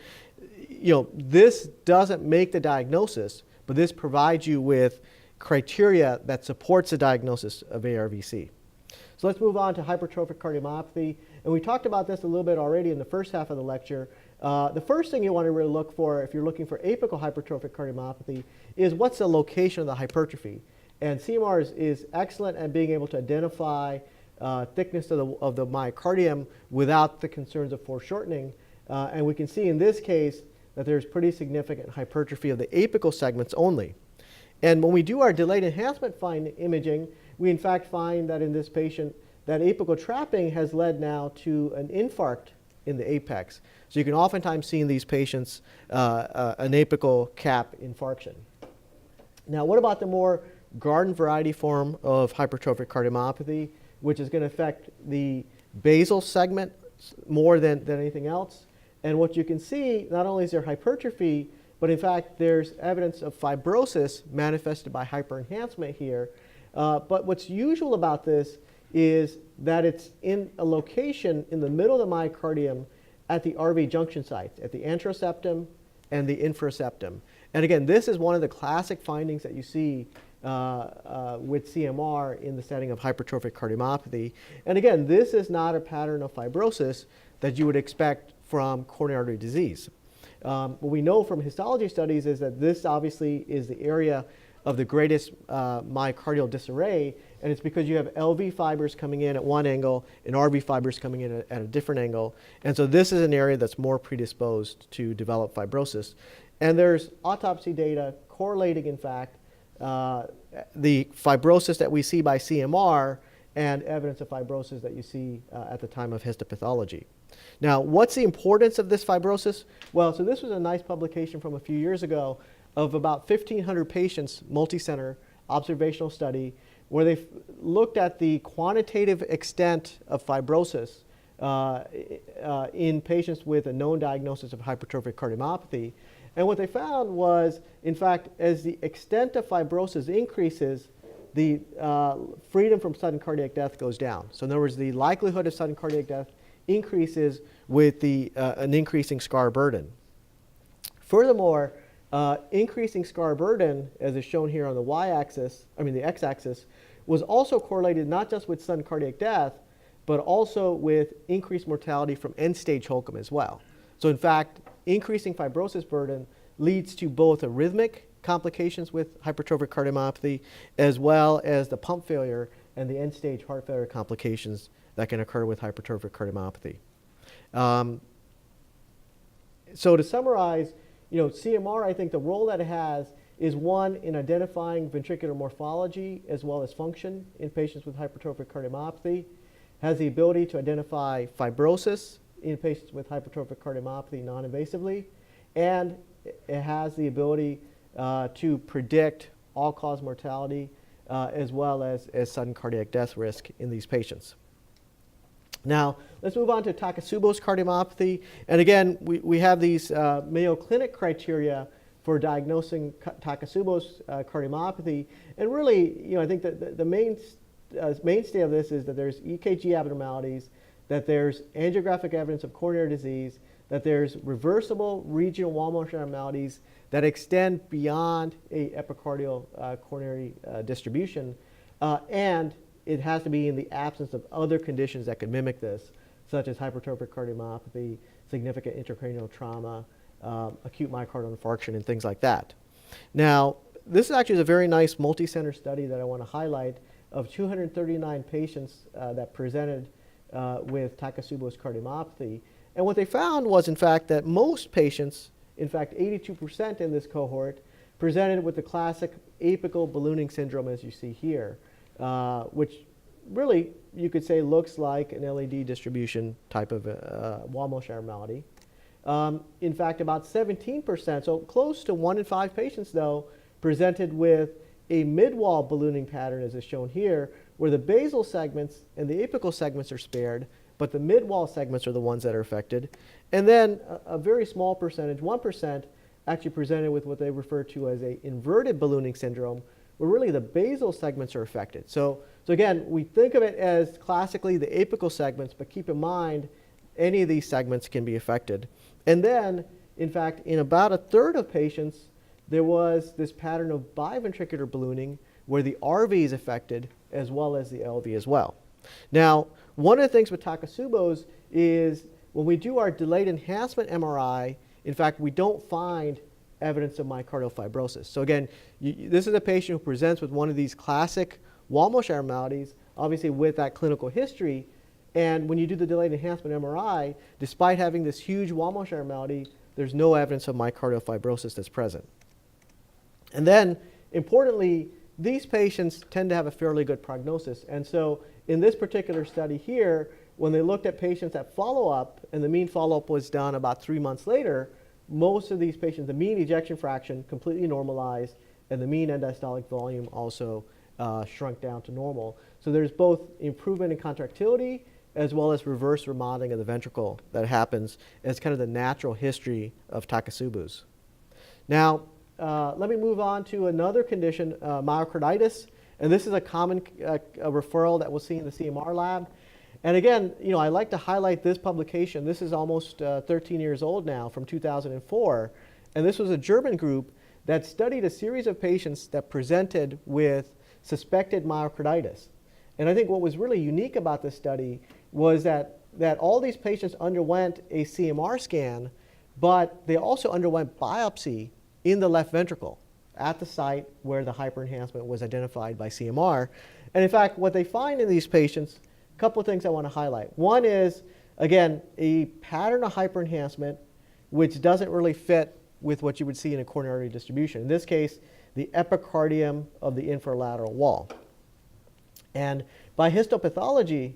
this doesn't make the diagnosis, but this provides you with criteria that supports the diagnosis of ARVC. So let's move on to hypertrophic cardiomyopathy. And we talked about this a little bit already in the first half of the lecture. The first thing you want to really look for if you're looking for apical hypertrophic cardiomyopathy is what's the location of the hypertrophy. And CMR is excellent at being able to identify thickness of the myocardium without the concerns of foreshortening. And we can see in this case that there's pretty significant hypertrophy of the apical segments only. And when we do our delayed enhancement imaging, we in fact find that in this patient that apical trapping has led now to an infarct in the apex. So you can oftentimes see in these patients an apical cap infarction. Now what about the more garden variety form of hypertrophic cardiomyopathy, which is going to affect the basal segment more than anything else? And what you can see, not only is there hypertrophy, but in fact there's evidence of fibrosis manifested by hyperenhancement here. But what's usual about this is that it's in a location in the middle of the myocardium at the RV junction sites, at the anteroseptum and the infraseptum. And again, this is one of the classic findings that you see with CMR in the setting of hypertrophic cardiomyopathy. And again, this is not a pattern of fibrosis that you would expect from coronary artery disease. What we know from histology studies is that this obviously is the area of the greatest myocardial disarray, and it's because you have LV fibers coming in at one angle and RV fibers coming in at a different angle. And so this is an area that's more predisposed to develop fibrosis. And there's autopsy data correlating, in fact, the fibrosis that we see by CMR and evidence of fibrosis that you see at the time of histopathology. Now, what's the importance of this fibrosis? Well, so this was a nice publication from a few years ago of about 1,500 patients, multi-center observational study, where they looked at the quantitative extent of fibrosis in patients with a known diagnosis of hypertrophic cardiomyopathy. And what they found was, in fact, as the extent of fibrosis increases, the freedom from sudden cardiac death goes down. So in other words, the likelihood of sudden cardiac death increases with an increasing scar burden. Furthermore, increasing scar burden, as is shown here on the y-axis, the x-axis, was also correlated not just with sudden cardiac death, but also with increased mortality from end-stage HOCM as well. So in fact, increasing fibrosis burden leads to both arrhythmic complications with hypertrophic cardiomyopathy, as well as the pump failure and the end-stage heart failure complications that can occur with hypertrophic cardiomyopathy. So to summarize, CMR, I think the role that it has is one in identifying ventricular morphology as well as function in patients with hypertrophic cardiomyopathy, has the ability to identify fibrosis in patients with hypertrophic cardiomyopathy non-invasively, and it has the ability to predict all-cause mortality as well as sudden cardiac death risk in these patients. Now, let's move on to Takotsubo's cardiomyopathy. And again, we have these Mayo Clinic criteria for diagnosing Takotsubo's cardiomyopathy. And really, I think that the mainstay of this is that there's EKG abnormalities, that there's angiographic evidence of coronary disease, that there's reversible regional wall motion abnormalities that extend beyond a epicardial coronary distribution, and it has to be in the absence of other conditions that could mimic this, such as hypertrophic cardiomyopathy, significant intracranial trauma, acute myocardial infarction, and things like that. Now, this actually is a very nice multi-center study that I want to highlight of 239 patients that presented with Takotsubo's cardiomyopathy. And what they found was, in fact, that most patients, in fact 82% in this cohort, presented with the classic apical ballooning syndrome as you see here, which really you could say looks like an LED distribution type of wall motion abnormality. In fact, about 17%, so close to 1 in 5 patients though, presented with a mid-wall ballooning pattern as is shown here, where the basal segments and the apical segments are spared, but the mid-wall segments are the ones that are affected. And then a very small percentage, 1%, actually presented with what they refer to as a inverted ballooning syndrome, where really the basal segments are affected. So again, we think of it as classically the apical segments, but keep in mind any of these segments can be affected. And then, in fact, in about a third of patients, there was this pattern of biventricular ballooning where the RV is affected as well as the LV as well. Now, one of the things with Takotsubo's is when we do our delayed enhancement MRI, in fact, we don't find evidence of myocardial fibrosis. So again, this is a patient who presents with one of these classic Walmart abnormalities, obviously with that clinical history. And when you do the delayed enhancement MRI, despite having this huge Walmart abnormality, there's no evidence of myocardial fibrosis that's present. And then, importantly, these patients tend to have a fairly good prognosis. And so in this particular study here, when they looked at patients at follow-up, and the mean follow-up was done about 3 months later, most of these patients, the mean ejection fraction completely normalized, and the mean end-diastolic volume also shrunk down to normal. So there's both improvement in contractility as well as reverse remodeling of the ventricle that happens as kind of the natural history of Takotsubo's. Now, let me move on to another condition, myocarditis. And this is a common referral that we'll see in the CMR lab. And again, I like to highlight this publication. This is almost 13 years old now, from 2004. And this was a German group that studied a series of patients that presented with suspected myocarditis. And I think what was really unique about this study was that all these patients underwent a CMR scan, but they also underwent biopsy in the left ventricle at the site where the hyperenhancement was identified by CMR. And in fact, what they find in these patients, a couple of things I want to highlight. One is, again, a pattern of hyperenhancement which doesn't really fit with what you would see in a coronary artery distribution. In this case, the epicardium of the infralateral wall. And by histopathology,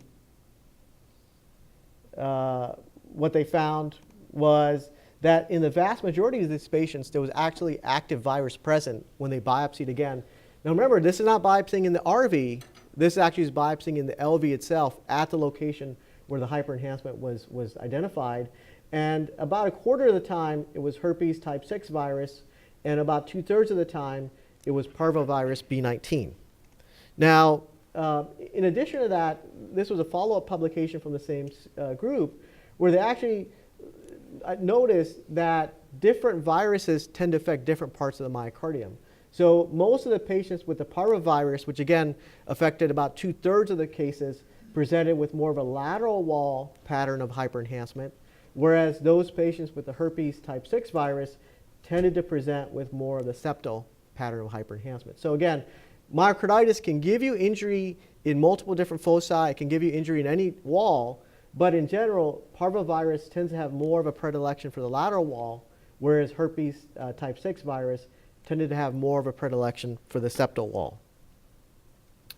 what they found was that in the vast majority of these patients, there was actually active virus present when they biopsied again. Now remember, this is not biopsying in the RV. This actually is biopsying in the LV itself at the location where the hyperenhancement was identified. And about a quarter of the time, it was herpes type 6 virus, and about 2/3 of the time, it was parvovirus B19. Now, in addition to that, this was a follow-up publication from the same group where they actually noticed that different viruses tend to affect different parts of the myocardium. So most of the patients with the parvovirus, which again affected about 2/3 of the cases, presented with more of a lateral wall pattern of hyperenhancement, whereas those patients with the herpes type 6 virus tended to present with more of the septal pattern of hyperenhancement. So again, myocarditis can give you injury in multiple different foci. It can give you injury in any wall. But in general, parvovirus tends to have more of a predilection for the lateral wall, whereas herpes type 6 virus tended to have more of a predilection for the septal wall.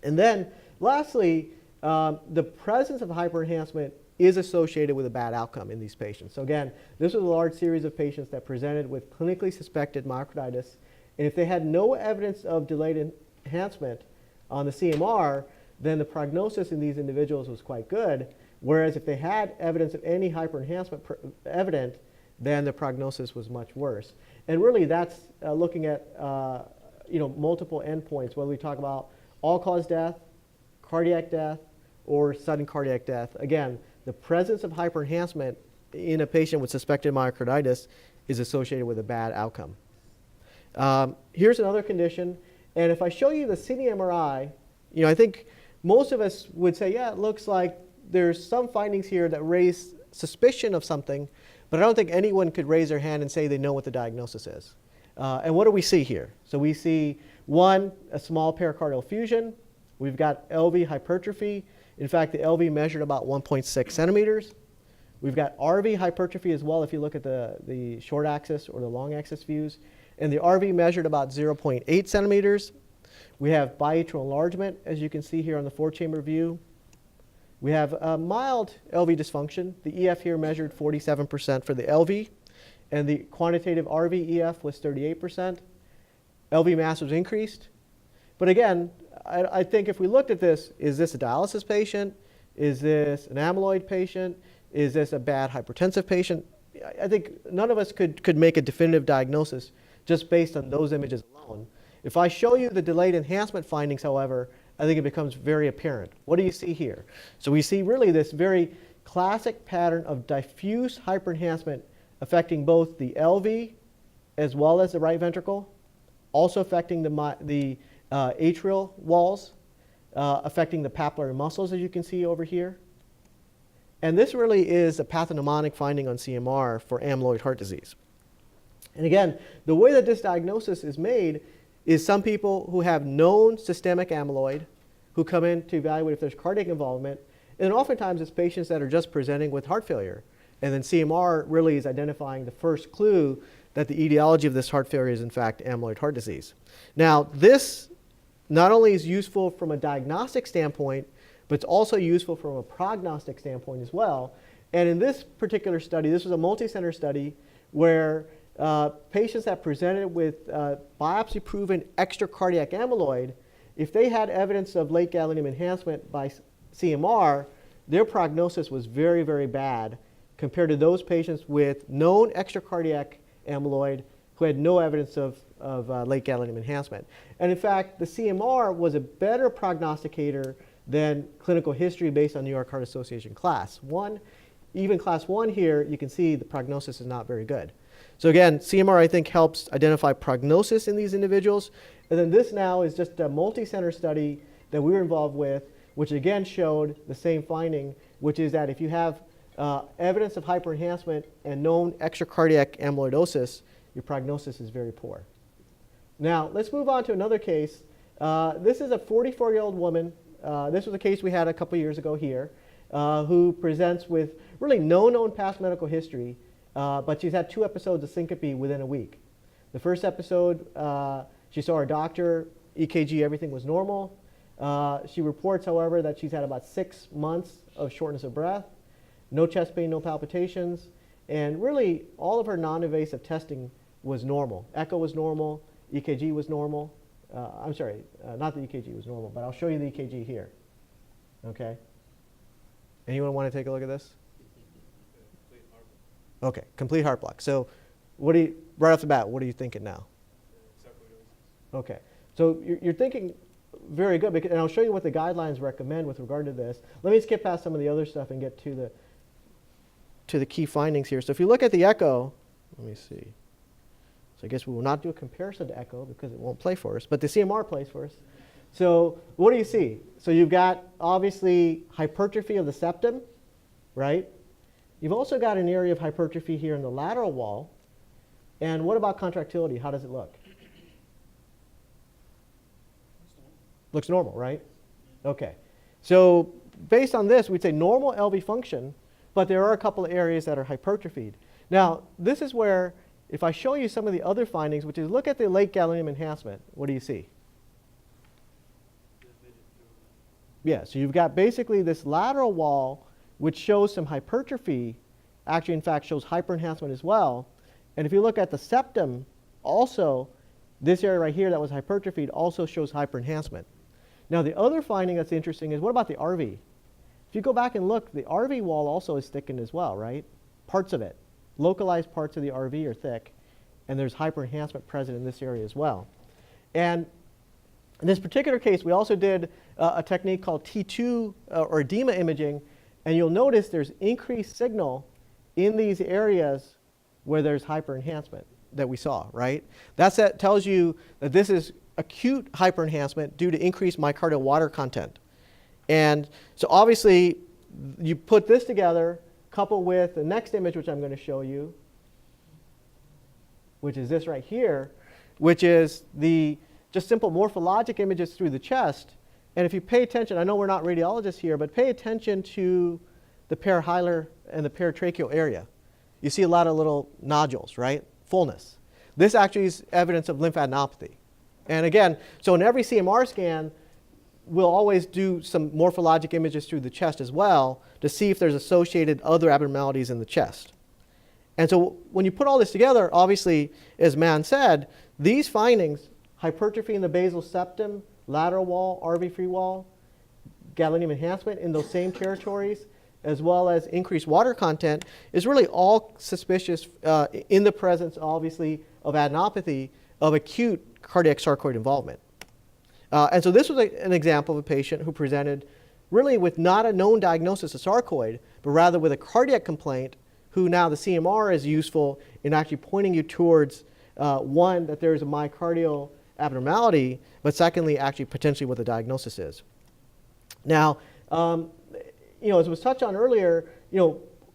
And then lastly, the presence of hyperenhancement is associated with a bad outcome in these patients. So again, this was a large series of patients that presented with clinically suspected myocarditis. And if they had no evidence of delayed enhancement on the CMR, then the prognosis in these individuals was quite good. Whereas if they had evidence of any hyperenhancement evident, then the prognosis was much worse. And really that's looking at multiple endpoints, whether we talk about all-cause death, cardiac death, or sudden cardiac death. Again, the presence of hyperenhancement in a patient with suspected myocarditis is associated with a bad outcome. Here's another condition. And if I show you the CT MRI, I think most of us would say, yeah, it looks like there's some findings here that raise suspicion of something, but I don't think anyone could raise their hand and say they know what the diagnosis is. And what do we see here? So we see, one, a small pericardial effusion. We've got LV hypertrophy. In fact, the LV measured about 1.6 centimeters. We've got RV hypertrophy as well if you look at the short axis or the long axis views. And the RV measured about 0.8 centimeters. We have biatrial enlargement, as you can see here on the 4-chamber view. We have a mild LV dysfunction. The EF here measured 47% for the LV, and the quantitative RV EF was 38%. LV mass was increased. But again, I think if we looked at this, is this a dialysis patient? Is this an amyloid patient? Is this a bad hypertensive patient? I think none of us could make a definitive diagnosis just based on those images alone. If I show you the delayed enhancement findings, however, I think it becomes very apparent. What do you see here? So we see really this very classic pattern of diffuse hyperenhancement affecting both the LV as well as the right ventricle, also affecting the atrial walls, affecting the papillary muscles, as you can see over here. And this really is a pathognomonic finding on CMR for amyloid heart disease. And again, the way that this diagnosis is made is some people who have known systemic amyloid who come in to evaluate if there's cardiac involvement. And oftentimes it's patients that are just presenting with heart failure. And then CMR really is identifying the first clue that the etiology of this heart failure is in fact amyloid heart disease. Now, this not only is useful from a diagnostic standpoint, but it's also useful from a prognostic standpoint as well. And in this particular study, this was a multi-center study where patients that presented with biopsy-proven extracardiac amyloid, if they had evidence of late gadolinium enhancement by CMR, their prognosis was very, very bad compared to those patients with known extracardiac amyloid who had no evidence of late gadolinium enhancement. And in fact, the CMR was a better prognosticator than clinical history based on New York Heart Association class 1. Even class 1 here, you can see the prognosis is not very good. So again, CMR I think helps identify prognosis in these individuals. And then this now is just a multi-center study that we were involved with, which again showed the same finding, which is that if you have evidence of hyperenhancement and known extracardiac amyloidosis, your prognosis is very poor. Now, let's move on to another case. This is a 44-year-old woman. This was a case we had a couple years ago here, who presents with really no known past medical history, but she's had 2 episodes of syncope within a week. The first episode, she saw her doctor, EKG, everything was normal. She reports, however, that she's had about 6 months of shortness of breath, no chest pain, no palpitations, and really all of her non-invasive testing was normal. Echo was normal, EKG was normal. I'm sorry, not the EKG was normal, but I'll show you the EKG here. Okay. Anyone want to take a look at this? Okay, complete heart block. So what do you, right off the bat, what are you thinking now? Okay, so you're thinking very good, because, and I'll show you what the guidelines recommend with regard to this. Let me skip past some of the other stuff and get to the key findings here. So if you look at the echo, let me see. So I guess we will not do a comparison to echo because it won't play for us, but the CMR plays for us. So what do you see? So you've got obviously hypertrophy of the septum, right? You've also got an area of hypertrophy here in the lateral wall. And what about contractility? How does it look? Looks normal, right? Okay. So based on this, we'd say normal LV function, but there are a couple of areas that are hypertrophied. Now, this is where, if I show you some of the other findings, which is look at the late gadolinium enhancement, what do you see? Yeah, so you've got basically this lateral wall, which shows some hypertrophy, actually in fact shows hyperenhancement as well. And if you look at the septum, also, this area right here that was hypertrophied also shows hyperenhancement. Now the other finding that's interesting is what about the RV? If you go back and look, the RV wall also is thickened as well, right? Parts of it. Localized parts of the RV are thick, and there's hyperenhancement present in this area as well. And in this particular case, we also did a technique called T2 or edema imaging, and you'll notice there's increased signal in these areas where there's hyperenhancement that we saw, right? That tells you that this is acute hyperenhancement due to increased myocardial water content. And so obviously, you put this together, coupled with the next image, which I'm going to show you, which is this right here, which is the just simple morphologic images through the chest. And if you pay attention, I know we're not radiologists here, but pay attention to the parahilar and the paratracheal area. You see a lot of little nodules, right? Fullness. This actually is evidence of lymphadenopathy. And again, so in every CMR scan, we'll always do some morphologic images through the chest as well to see if there's associated other abnormalities in the chest. And so when you put all this together, obviously, as Man said, these findings, hypertrophy in the basal septum, lateral wall, RV free wall, gadolinium enhancement in those same territories, as well as increased water content, is really all suspicious in the presence, obviously, of adenopathy of acute cardiac sarcoid involvement. And so this was an example of a patient who presented really with not a known diagnosis of sarcoid, but rather with a cardiac complaint, who now the CMR is useful in actually pointing you towards, one, that there is a myocardial abnormality, but secondly, actually potentially what the diagnosis is. Now, as was touched on earlier,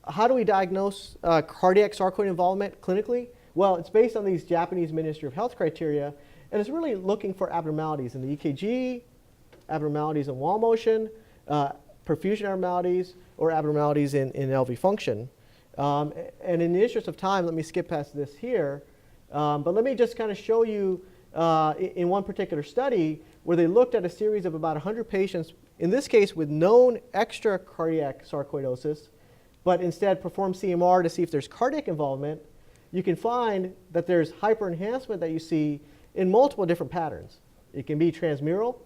how do we diagnose cardiac sarcoid involvement clinically? Well, it's based on these Japanese Ministry of Health criteria, and it's really looking for abnormalities in the EKG, abnormalities in wall motion, perfusion abnormalities, or abnormalities in LV function. And in the interest of time, let me skip past this here. But let me just kind of show you in one particular study where they looked at a series of about 100 patients, in this case with known extracardiac sarcoidosis, but instead performed CMR to see if there's cardiac involvement. You can find that there's hyperenhancement that you see in multiple different patterns. It can be transmural,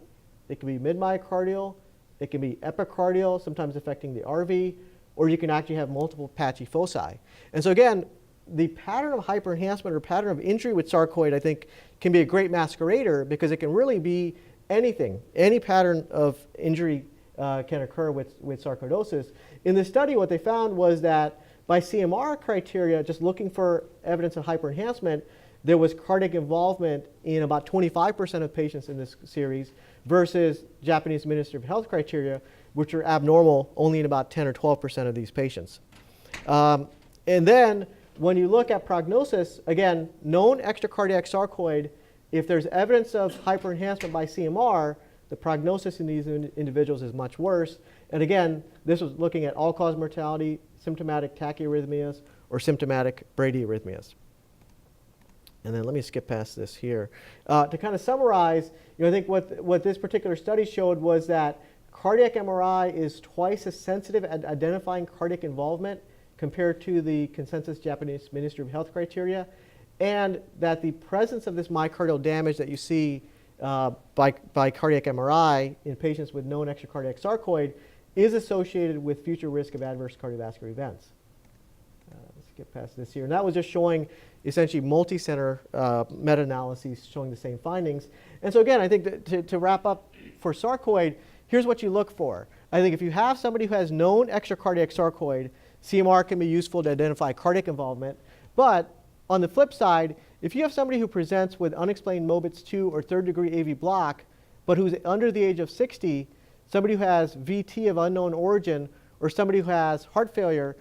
it can be mid-myocardial, it can be epicardial, sometimes affecting the RV, or you can actually have multiple patchy foci. And so again, the pattern of hyperenhancement or pattern of injury with sarcoid, I think, can be a great masquerader because it can really be anything. Any pattern of injury can occur with sarcoidosis. In this study, what they found was that by CMR criteria, just looking for evidence of hyperenhancement, there was cardiac involvement in about 25% of patients in this series versus Japanese Ministry of Health criteria, which are abnormal only in about 10 or 12% of these patients. And then when you look at prognosis, again, known extracardiac sarcoid, if there's evidence of hyperenhancement by CMR, the prognosis in these individuals is much worse. And again, this was looking at all-cause mortality, symptomatic tachyarrhythmias, or symptomatic bradyarrhythmias. And then let me skip past this here. To kind of summarize, I think what this particular study showed was that cardiac MRI is twice as sensitive at identifying cardiac involvement compared to the consensus Japanese Ministry of Health criteria, and that the presence of this myocardial damage that you see by cardiac MRI in patients with known extracardiac sarcoid is associated with future risk of adverse cardiovascular events. Let's get past this here. And that was just showing essentially multi-center meta-analyses showing the same findings. And so again, I think that to wrap up for sarcoid, here's what you look for. I think if you have somebody who has known extracardiac sarcoid, CMR can be useful to identify cardiac involvement. But on the flip side, if you have somebody who presents with unexplained Mobitz 2 or third degree AV block, but who's under the age of 60, somebody who has VT of unknown origin, or somebody who has heart failure,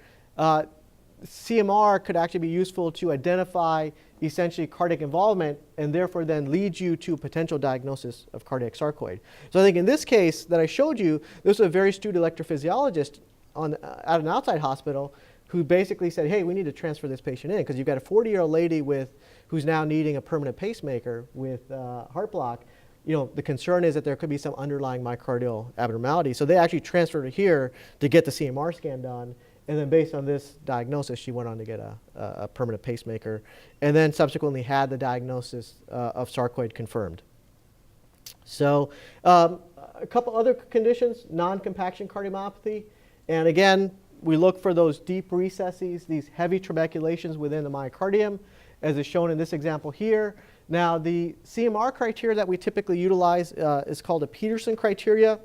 CMR could actually be useful to identify essentially cardiac involvement and therefore then lead you to potential diagnosis of cardiac sarcoid. So I think in this case that I showed you, this was a very astute electrophysiologist at an outside hospital who basically said, hey, we need to transfer this patient in because you've got a 40-year-old lady who's now needing a permanent pacemaker with heart block. The concern is that there could be some underlying myocardial abnormality. So they actually transferred her here to get the CMR scan done. And then based on this diagnosis, she went on to get a permanent pacemaker and then subsequently had the diagnosis of sarcoid confirmed. So a couple other conditions, non-compaction cardiomyopathy. And again, we look for those deep recesses, these heavy trabeculations within the myocardium, as is shown in this example here. Now, the CMR criteria that we typically utilize is called a Peterson criteria.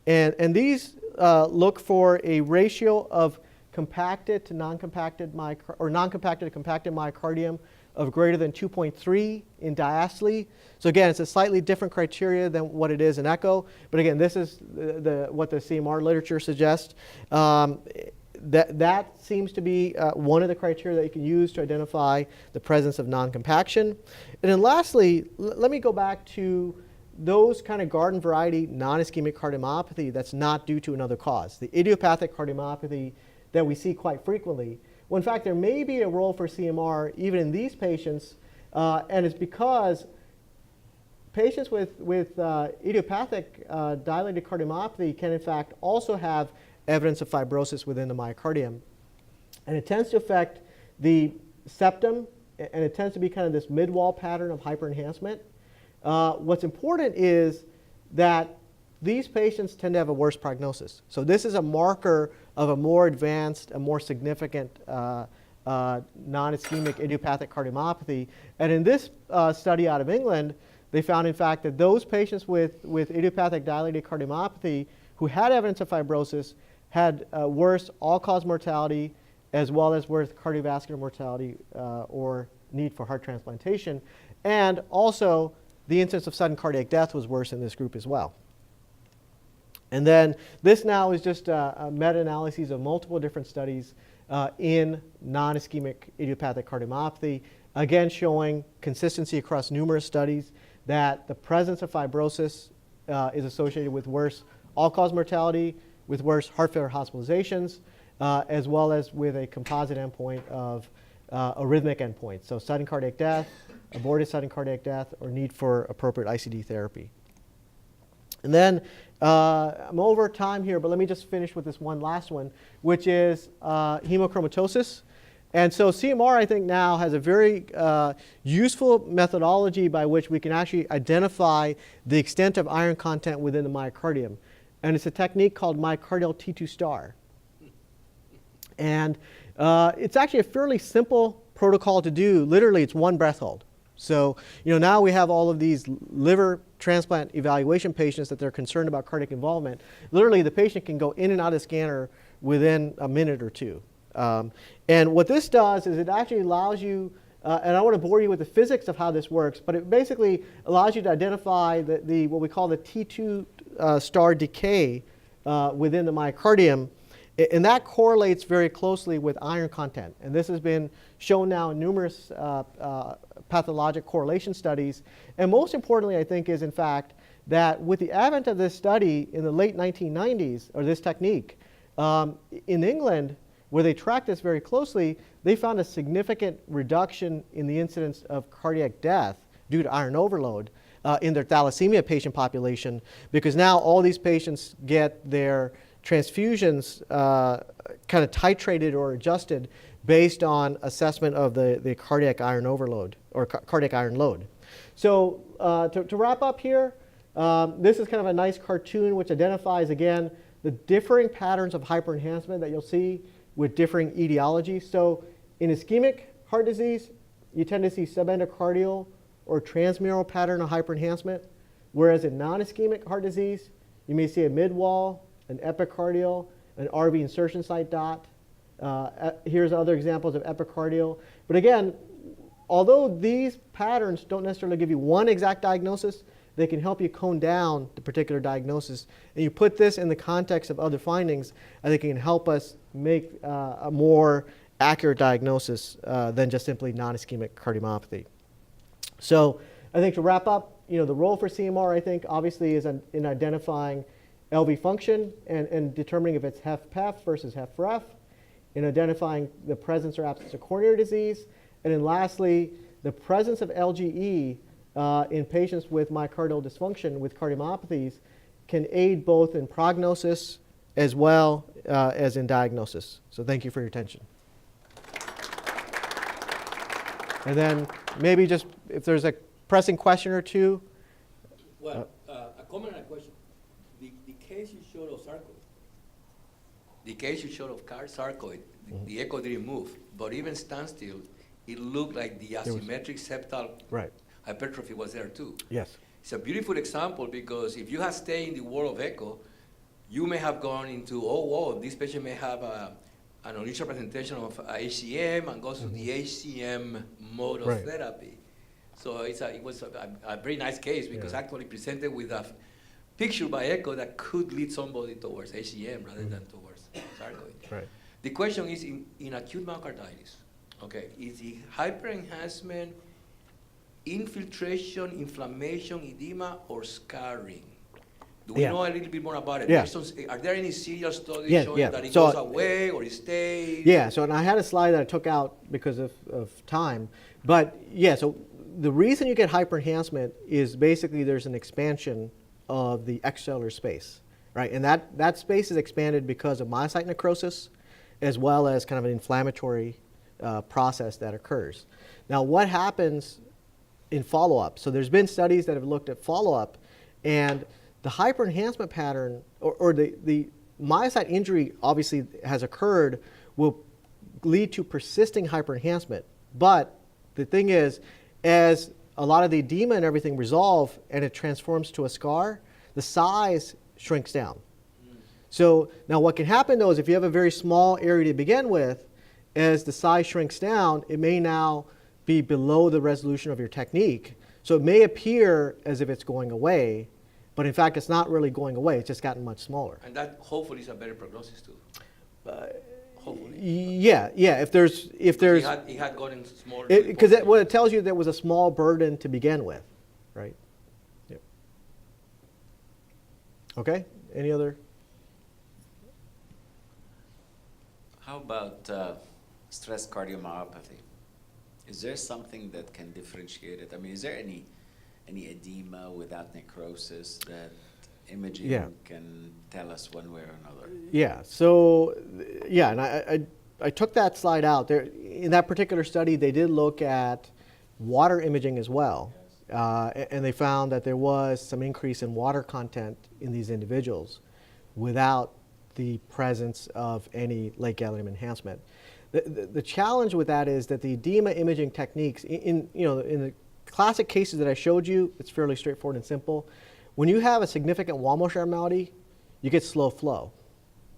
And these look for a ratio of compacted to non-compacted or non-compacted to compacted myocardium of greater than 2.3 in diastole. So again, it's a slightly different criteria than what it is in echo. But again, this is what the CMR literature suggests. That seems to be one of the criteria that you can use to identify the presence of non-compaction. And then lastly, let me go back to those kind of garden variety non-ischemic cardiomyopathy that's not due to another cause, the idiopathic cardiomyopathy that we see quite frequently. Well, in fact, there may be a role for CMR even in these patients, and it's because patients with idiopathic dilated cardiomyopathy can in fact also have evidence of fibrosis within the myocardium. And it tends to affect the septum, and it tends to be kind of this mid-wall pattern of hyperenhancement. What's important is that these patients tend to have a worse prognosis. So this is a marker of a more advanced, a more significant non-ischemic idiopathic cardiomyopathy. And in this study out of England, they found in fact that those patients with idiopathic dilated cardiomyopathy who had evidence of fibrosis had worse all-cause mortality as well as worse cardiovascular mortality or need for heart transplantation. And also, the incidence of sudden cardiac death was worse in this group as well. And then this now is just a meta-analysis of multiple different studies in non-ischemic idiopathic cardiomyopathy, again showing consistency across numerous studies that the presence of fibrosis is associated with worse all-cause mortality, with worse heart failure hospitalizations, as well as with a composite endpoint of arrhythmic endpoints. So sudden cardiac death, aborted sudden cardiac death, or need for appropriate ICD therapy. And then I'm over time here, but let me just finish with this one last one, which is hemochromatosis. And so CMR, I think, now has a very useful methodology by which we can actually identify the extent of iron content within the myocardium. And it's a technique called myocardial T2 star. And it's actually a fairly simple protocol to do. Literally, it's one breath hold. So now we have all of these liver transplant evaluation patients that they're concerned about cardiac involvement. Literally, the patient can go in and out of the scanner within a minute or two. And what this does is it actually allows you, and I don't want to bore you with the physics of how this works, but it basically allows you to identify what we call the T2 star decay within the myocardium. And that correlates very closely with iron content. And this has been shown now in numerous pathologic correlation studies. And most importantly, I think, is in fact that with the advent of this study in the late 1990s, or this technique, in England, where they tracked this very closely, they found a significant reduction in the incidence of cardiac death due to iron overload in their thalassemia patient population, because now all these patients get their transfusions kind of titrated or adjusted based on assessment of the cardiac iron overload or cardiac iron load. So to wrap up here, this is kind of a nice cartoon which identifies, again, the differing patterns of hyperenhancement that you'll see with differing etiologies. So in ischemic heart disease, you tend to see subendocardial or transmural pattern of hyperenhancement, whereas in non-ischemic heart disease, you may see a mid-wall, an epicardial, an RV insertion site dot. Here's other examples of epicardial. But again, although these patterns don't necessarily give you one exact diagnosis, they can help you cone down the particular diagnosis. And you put this in the context of other findings, I think it can help us make a more accurate diagnosis than just simply non-ischemic cardiomyopathy. So I think to wrap up, the role for CMR, I think, obviously is in identifying LV function and determining if it's HFpEF versus HFrEF, in identifying the presence or absence of coronary disease, and then lastly, the presence of LGE in patients with myocardial dysfunction with cardiomyopathies can aid both in prognosis as well as in diagnosis. So thank you for your attention. And then maybe just if there's a pressing question or two. Well, a comment and a question. The case you showed of sarcoid, the echo didn't move, but even standstill, it looked like the asymmetric septal hypertrophy was there too. Yes. It's a beautiful example because if you had stayed in the world of echo, you may have gone into, oh, whoa, this patient may have an unusual presentation of HCM and goes to the HCM mode of therapy. So it was a very nice case because actually presented with a picture by echo that could lead somebody towards HCM rather than towards sarcoid. Right. The question is in acute myocarditis, okay, is the hyperenhancement infiltration, inflammation, edema, or scarring? Do we know a little bit more about it? Yeah. Are there any serial studies showing that it goes away or it stays? Yeah, so and I had a slide that I took out because of time. But yeah, so the reason you get hyperenhancement is basically there's an expansion of the extracellular space, right? And that space is expanded because of myocyte necrosis as well as kind of an inflammatory process that occurs. Now, what happens in follow-up? So there's been studies that have looked at follow-up, and the hyperenhancement pattern or the myocyte injury obviously has occurred will lead to persisting hyperenhancement. But the thing is, as a lot of the edema and everything resolve and it transforms to a scar, the size shrinks down. So now what can happen though is if you have a very small area to begin with, as the size shrinks down, it may now be below the resolution of your technique. So it may appear as if it's going away, but in fact it's not really going away, it's just gotten much smaller. And that hopefully is a better prognosis too. Hopefully. Yeah, if there's He had gotten smaller. because what it tells you, there was a small burden to begin with, right? Yep. Okay, any other? How about stress cardiomyopathy? Is there something that can differentiate it? I mean, is there any edema without necrosis that imaging can tell us one way or another? Yeah, so, yeah, and I took that slide out. There, in that particular study, they did look at water imaging as well. And they found that there was some increase in water content in these individuals without the presence of any late gadolinium enhancement. The challenge with that is that the edema imaging techniques, in the classic cases that I showed you, it's fairly straightforward and simple. When you have a significant wall-motion abnormality, you get slow flow.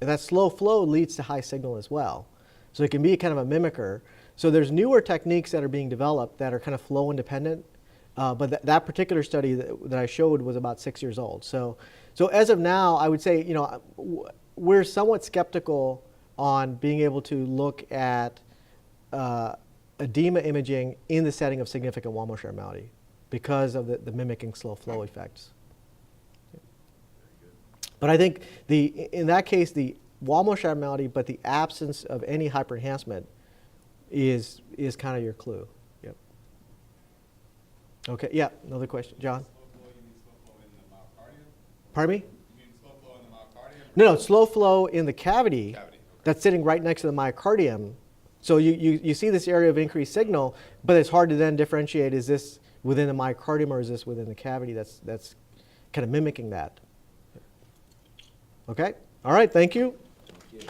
And that slow flow leads to high signal as well. So it can be kind of a mimicker. So there's newer techniques that are being developed that are kind of flow independent. But that particular study that I showed was about 6 years old. So as of now, I would say, we're somewhat skeptical on being able to look at edema imaging in the setting of significant wall-motion abnormality because of the mimicking slow flow effects. But I think in that case, the wall-motion abnormality, but the absence of any hyperenhancement is kind of your clue. Yep. Okay. Yeah. Another question, John. Pardon me? No, slow flow in the cavity, okay, that's sitting right next to the myocardium. So you see this area of increased signal, but it's hard to then differentiate, is this within the myocardium or is this within the cavity? That's kind of mimicking that. Okay? All right, thank you. Thank you.